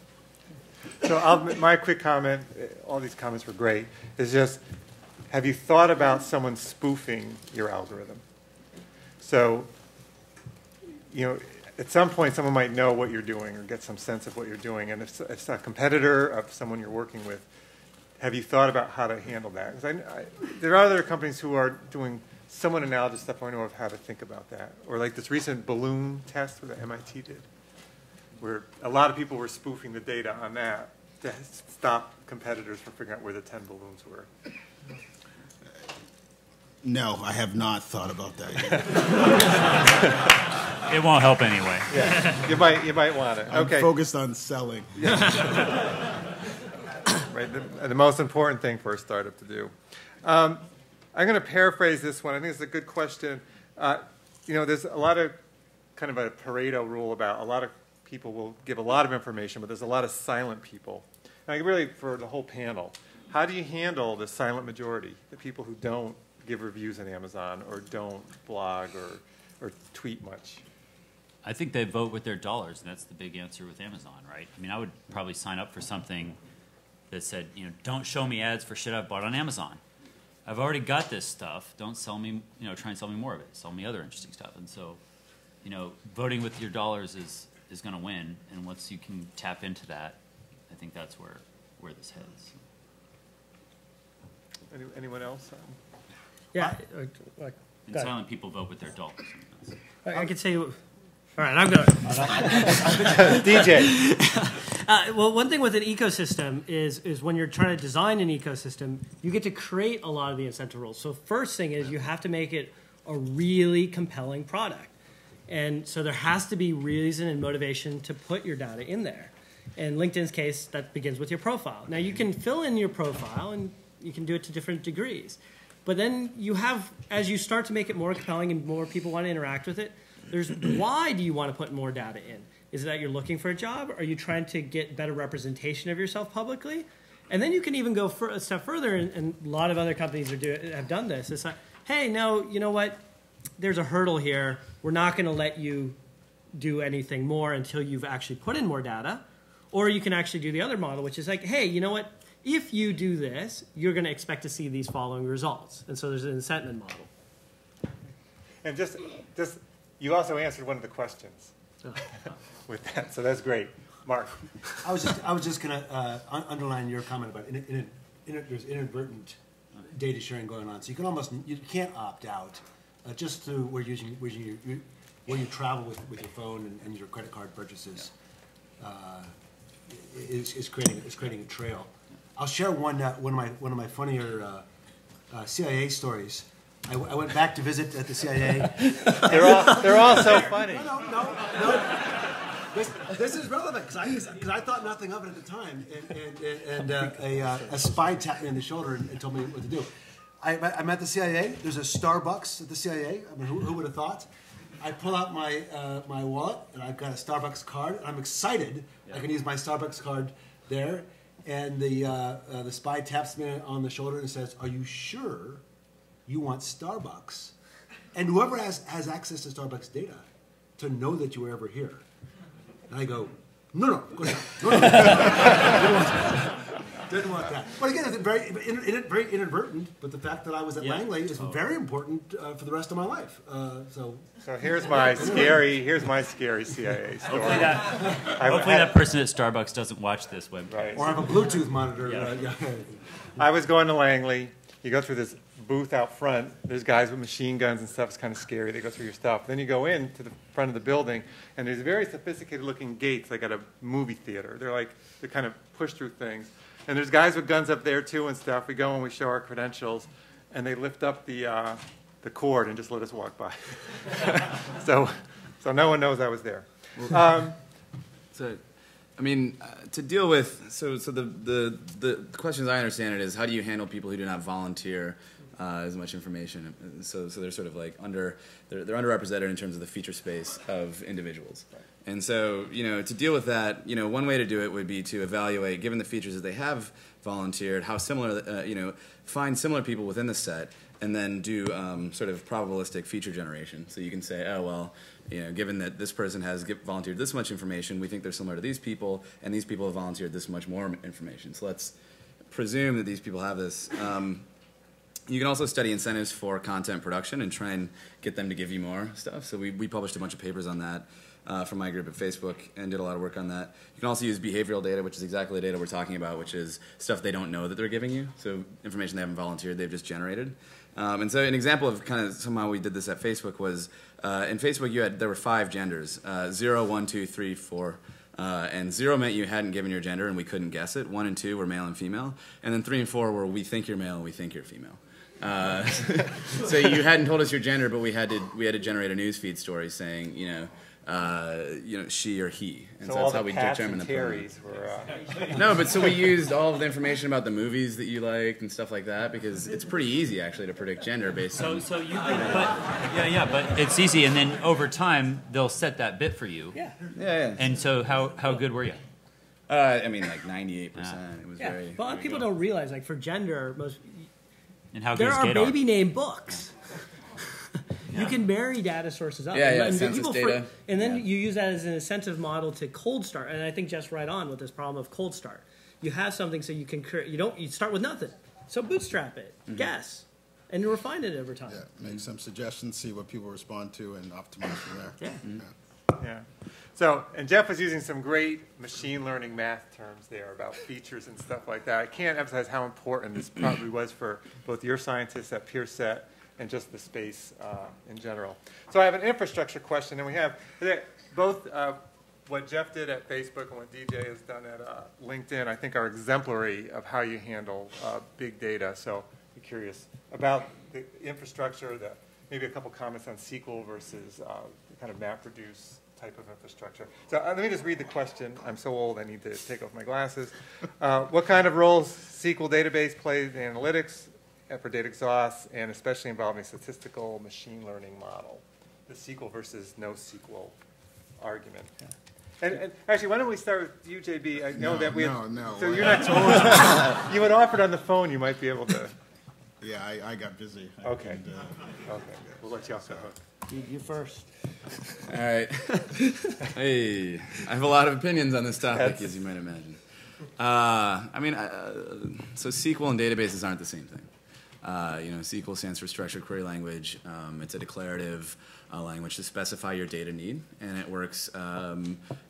Speaker 2: So my quick comment, all these comments were great, is just, have you thought about someone spoofing your algorithm? So, at some point someone might know what you're doing or get some sense of what you're doing, and if it's a competitor of someone you're working with, have you thought about how to handle that? Because there are other companies who are doing somewhat analogous stuff. I know of how to think about that. Or like this recent balloon test that MIT did, where a lot of people were spoofing the data on that to stop competitors from figuring out where the 10 balloons were.
Speaker 3: No, I have not thought about that yet.
Speaker 6: It won't help anyway.
Speaker 2: Yeah, you might want it. Okay.
Speaker 3: I'm focused on selling.
Speaker 2: Right, the most important thing for a startup to do. I'm going to paraphrase this one. I think it's a good question. There's a lot of kind of a Pareto rule about a lot of people will give a lot of information, but there's a lot of silent people. And really, for the whole panel, how do you handle the silent majority, the people who don't give reviews on Amazon or don't blog or tweet much?
Speaker 6: I think they vote with their dollars, and that's the big answer with Amazon, right? I mean, I would probably sign up for something that said, don't show me ads for shit I've bought on Amazon. I've already got this stuff. Don't sell me, try and sell me more of it. Sell me other interesting stuff. And so, voting with your dollars is going to win. And once you can tap into that, I think that's where this heads.
Speaker 2: Anyone else?
Speaker 7: Yeah.
Speaker 6: And silent people vote with their dollars.
Speaker 7: I could say, all right, I'm going.
Speaker 2: DJ.
Speaker 7: Well, one thing with an ecosystem is when you're trying to design an ecosystem, you get to create a lot of the incentive rules. So first thing is you have to make it a really compelling product. And so there has to be reason and motivation to put your data in there. In LinkedIn's case, that begins with your profile. Now, you can fill in your profile, and you can do it to different degrees. But then you have, as you start to make it more compelling and more people want to interact with it, there's why do you want to put more data in? Is it that you're looking for a job? Are you trying to get better representation of yourself publicly? And then you can even go a step further, and a lot of other companies have done this. It's like, hey, no, you know what? There's a hurdle here. We're not going to let you do anything more until you've actually put in more data. Or you can actually do the other model, which is like, hey, you know what? If you do this, you're going to expect to see these following results. And so there's an incentive model.
Speaker 2: And just you also answered one of the questions with that, so that's great. Mark.
Speaker 4: I was just going to underline your comment about there's inadvertent data sharing going on. So you can't opt out just through where you travel with your phone and your credit card purchases. Is creating a trail. I'll share one of my funnier CIA stories. I went back to visit at the CIA.
Speaker 2: They're all so funny.
Speaker 4: No. This is relevant because I thought nothing of it at the time, and a spy tapped me on the shoulder and told me what to do. I'm at the CIA. There's a Starbucks at the CIA. I mean, who would have thought? I pull out my my wallet and I've got a Starbucks card. And I'm excited. Yeah. I can use my Starbucks card there. And the spy taps me on the shoulder and says, "Are you sure you want Starbucks?" And whoever has access to Starbucks data to know that you were ever here. And I go, no, of course not. No. Didn't want that. But again, it's very inadvertent, but the fact that I was at Langley is very important for the rest of my life. So
Speaker 2: here's my scary CIA story.
Speaker 6: Hopefully that person at Starbucks doesn't watch this webcast.
Speaker 2: Right.
Speaker 4: Or I have a Bluetooth monitor.
Speaker 6: Yeah.
Speaker 2: I was going to Langley. You go through this booth out front. There's guys with machine guns and stuff. It's kind of scary. They go through your stuff. Then you go in to the front of the building, and there's very sophisticated-looking gates like at a movie theater. They kind of push through things. And there's guys with guns up there, too, and stuff. We go and we show our credentials, and they lift up the cord and just let us walk by. so no one knows I was there.
Speaker 5: I mean, to deal with, the question as I understand it is, how do you handle people who do not volunteer as much information? So they're sort of like they're underrepresented in terms of the feature space of individuals. Right. And so, to deal with that, one way to do it would be to evaluate, given the features that they have volunteered, how similar, find similar people within the set, and then do sort of probabilistic feature generation. So you can say, oh, well, given that this person has volunteered this much information, we think they're similar to these people, and these people have volunteered this much more information. So let's presume that these people have this. You can also study incentives for content production and try and get them to give you more stuff. So we published a bunch of papers on that from my group at Facebook and did a lot of work on that. You can also use behavioral data, which is exactly the data we're talking about, which is stuff they don't know that they're giving you. So information they haven't volunteered, they've just generated. And so an example of kind of somehow we did this at Facebook was in Facebook there were 5 genders, 0, 1, 2, 3, 4. And 0 meant you hadn't given your gender and we couldn't guess it. 1 and 2 were male and female. And then 3 and 4 were we think you're male and we think you're female. So you hadn't told us your gender, but we had to generate a newsfeed story saying, she or he. And so that's how we determine the
Speaker 2: Terrys were.
Speaker 5: No, but so we used all of the information about the movies that you liked and stuff like that because it's pretty easy actually to predict gender based on.
Speaker 6: But it's easy, and then over time they'll set that bit for you.
Speaker 5: Yeah.
Speaker 6: And so how good were you?
Speaker 5: I mean, like 98%. It was very.
Speaker 7: Well, people don't realize, like for gender,
Speaker 6: And how good
Speaker 7: there
Speaker 6: is
Speaker 7: are baby name books. You can marry data sources up.
Speaker 5: And census data.
Speaker 7: And then you use that as an incentive model to cold start. And I think Jeff's right on with this problem of cold start. You have something so you can create. You start with nothing. So bootstrap it, guess, and you refine it over time.
Speaker 3: Yeah, make some suggestions, see what people respond to, and optimize from there.
Speaker 2: Yeah. So, and Jeff was using some great machine learning math terms there about features and stuff like that. I can't emphasize how important this probably was for both your scientists at Pierre Set and just the space in general. So I have an infrastructure question, and we have both what Jeff did at Facebook and what DJ has done at LinkedIn, I think are exemplary of how you handle big data. So I'm curious about the infrastructure, maybe a couple comments on SQL versus the kind of MapReduce type of infrastructure. So let me just read the question. I'm so old I need to take off my glasses. What kind of roles SQL database plays in analytics for data exhaust, and especially involving statistical machine learning model? The SQL versus no SQL argument. Yeah. And actually, why don't we start with you, JB? I know that we have,
Speaker 3: No.
Speaker 2: So you're not told. You had offered on the phone you might be able to.
Speaker 3: Yeah, I got busy.
Speaker 2: Okay. Okay. We'll let you off the hook.
Speaker 7: You first.
Speaker 5: All right. Hey, I have a lot of opinions on this topic, as you might imagine. So SQL and databases aren't the same thing. SQL stands for Structured Query Language. It's a declarative language to specify your data need, and it works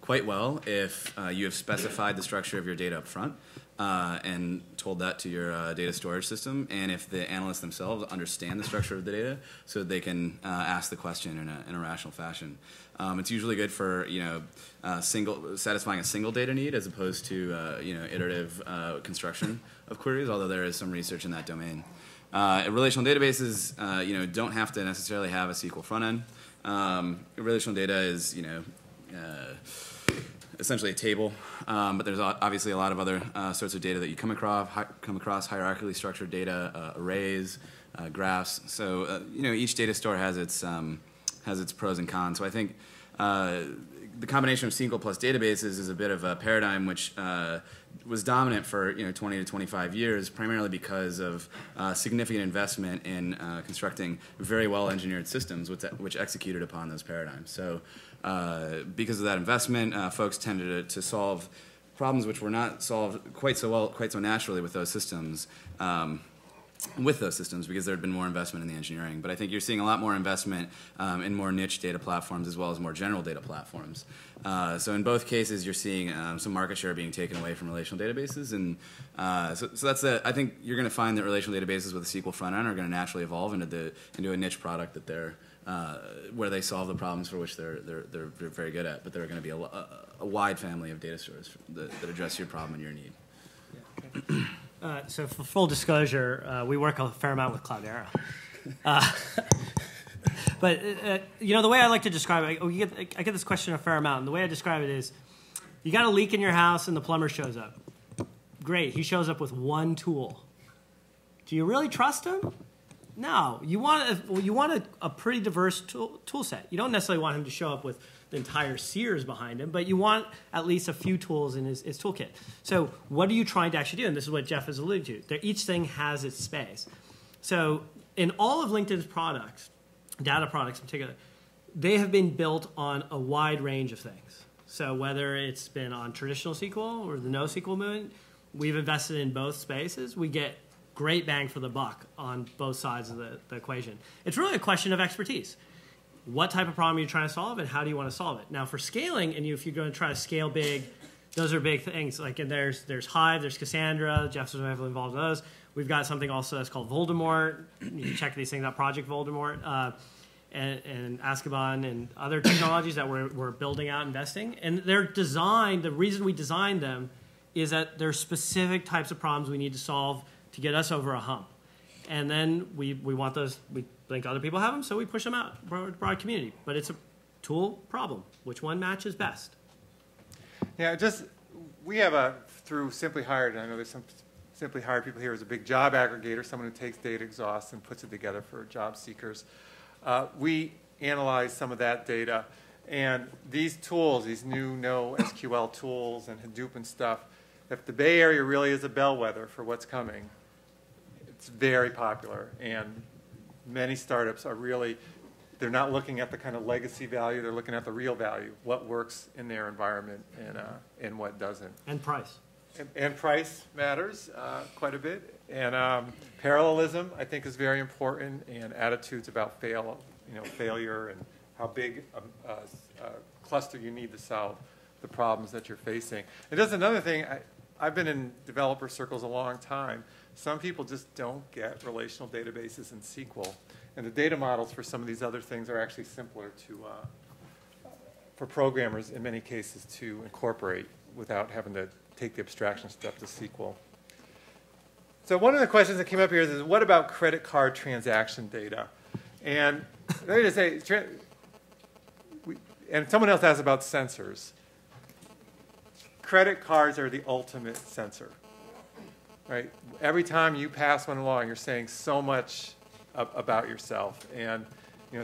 Speaker 5: quite well if you have specified the structure of your data up front and told that to your data storage system, and if the analysts themselves understand the structure of the data so that they can ask the question in a rational fashion. It's usually good for satisfying a single data need as opposed to iterative construction of queries, although there is some research in that domain. Relational databases, don't have to necessarily have a SQL front end. Relational data is, essentially a table, but there's obviously a lot of other sorts of data that you come across hierarchically structured data, arrays, graphs. So each data store has its pros and cons. So I think the combination of SQL plus databases is a bit of a paradigm which was dominant for 20 to 25 years, primarily because of significant investment in constructing very well engineered systems which executed upon those paradigms. So because of that investment, folks tended to solve problems which were not solved quite so naturally with those systems. Because there had been more investment in the engineering. But I think you're seeing a lot more investment in more niche data platforms as well as more general data platforms. So in both cases, you're seeing some market share being taken away from relational databases. And so that's I think you're going to find that relational databases with a SQL front end are going to naturally evolve into a niche product that they're where they solve the problems for which they're very good at. But there are going to be a wide family of data stores that address your problem and your need.
Speaker 7: Yeah. So for full disclosure, we work a fair amount with Cloudera. But the way I like to describe it, I get this question a fair amount, and the way I describe it is, you got a leak in your house and the plumber shows up. Great, he shows up with one tool. Do you really trust him? No, you want a pretty diverse tool set. You don't necessarily want him to show up with the entire Sears behind him, but you want at least a few tools in his toolkit. So what are you trying to actually do? And this is what Jeff has alluded to. Each thing has its space. So in all of LinkedIn's products, data products in particular, they have been built on a wide range of things. So whether it's been on traditional SQL or the NoSQL movement, we've invested in both spaces. We get great bang for the buck on both sides of the equation. It's really a question of expertise. What type of problem are you trying to solve, and how do you want to solve it? Now, for scaling, and if you're going to try to scale big, those are big things. Like, and there's Hive, there's Cassandra. Jeff's heavily involved in those. We've got something also that's called Voldemort. You can check these things out, Project Voldemort, and Azkaban, and other technologies that we're building out, investing. And they're designed. The reason we designed them is that there's specific types of problems we need to solve to get us over a hump. And then we want those. We think other people have them, so we push them out broad community. But it's a tool problem. Which one matches best?
Speaker 2: Yeah, we have through Simply Hired, and I know there's some Simply Hired people here, is a big job aggregator, someone who takes data exhaust and puts it together for job seekers. We analyze some of that data, and these tools, these new NoSQL tools and Hadoop and stuff, if the Bay Area really is a bellwether for what's coming, it's very popular, and many startups are they're not looking at the kind of legacy value, they're looking at the real value, what works in their environment and what doesn't.
Speaker 7: And price.
Speaker 2: And price matters quite a bit. And parallelism, I think, is very important, and attitudes about failure and how big a cluster you need to solve the problems that you're facing. And that's another thing. I've been in developer circles a long time. Some people just don't get relational databases in SQL. And the data models for some of these other things are actually simpler for programmers, in many cases, to incorporate without having to take the abstraction step to SQL. So one of the questions that came up here is what about credit card transaction data? And let me just say, and someone else asked about sensors. Credit cards are the ultimate sensor, right? Every time you pass one along, you're saying so much about yourself. And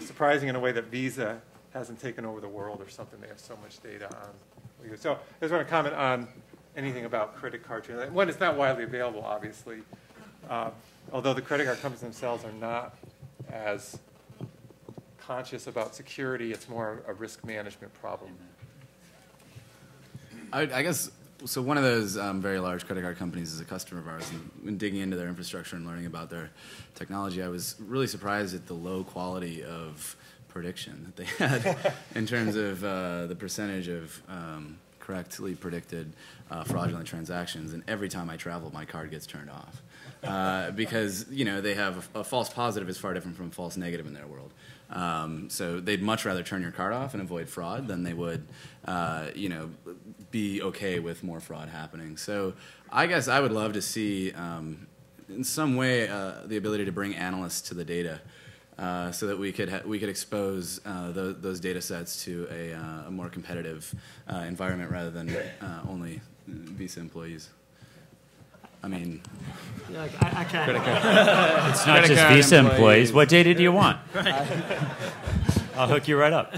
Speaker 2: surprising in a way that Visa hasn't taken over the world or something. They have so much data on you. So I just want to comment on anything about credit card transactions. One, it's not widely available, obviously, although the credit card companies themselves are not as conscious about security. It's more a risk management problem.
Speaker 5: I guess, so one of those very large credit card companies is a customer of ours, and when digging into their infrastructure and learning about their technology, I was really surprised at the low quality of prediction that they had in terms of the percentage of correctly predicted fraudulent transactions. And every time I travel, my card gets turned off because they have a false positive is far different from a false negative in their world. So they'd much rather turn your card off and avoid fraud than they would, be okay with more fraud happening. So I guess I would love to see, in some way, the ability to bring analysts to the data so that we could expose those data sets to a more competitive environment rather than only Visa employees. I mean,
Speaker 7: I can't.
Speaker 6: It's not just Visa employees. What data do you want? I'll hook you right up.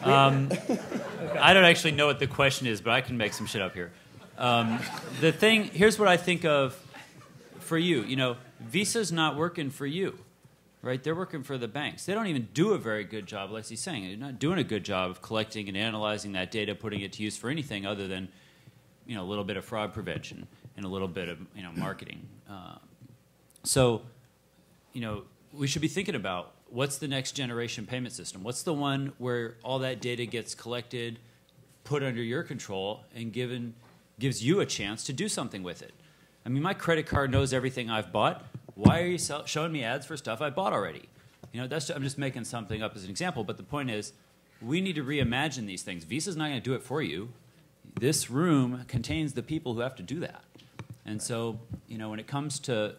Speaker 6: I don't actually know what the question is, but I can make some shit up here. Here's what I think of for you. You know, Visa's not working for you, right? They're working for the banks. They don't even do a very good job, like he's saying. They're not doing a good job of collecting and analyzing that data, putting it to use for anything other than, you know, a little bit of fraud prevention and a little bit of, you know, marketing. So, you know, we should be thinking about what's the next generation payment system? What's the one where all that data gets collected, put under your control, and gives you a chance to do something with it? I mean, my credit card knows everything I've bought. Why are you showing me ads for stuff I bought already? You know, I'm just making something up as an example, but the point is, we need to reimagine these things. Visa's not going to do it for you. This room contains the people who have to do that. And so, you know, when it comes to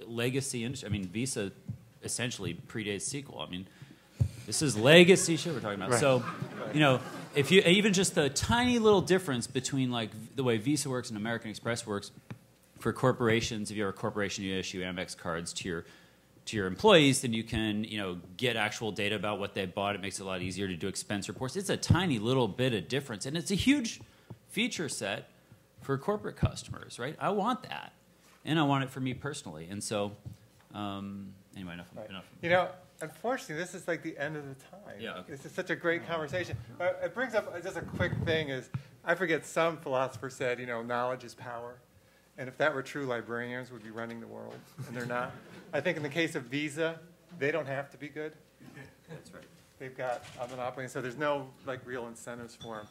Speaker 6: legacy industry, I mean, Visa essentially predates SQL. I mean, this is legacy shit we're talking about. Right. So, you know, if you even just the tiny little difference between like the way Visa works and American Express works for corporations, if you're a corporation, you issue Amex cards to your employees, then you can, you know, get actual data about what they bought. It makes it a lot easier to do expense reports. It's a tiny little bit of difference, and it's a huge feature set for corporate customers, right? I want that, and I want it for me personally. And so, anyway, enough.
Speaker 2: You know, unfortunately, this is like the end of the time.
Speaker 6: Yeah, okay.
Speaker 2: This is such a great conversation. But it brings up just a quick thing is, I forget some philosopher said, you know, knowledge is power. And if that were true, librarians would be running the world, and they're not. I think in the case of Visa, they don't have to be good.
Speaker 6: That's right.
Speaker 2: They've got a monopoly, and so there's no like real incentives for them.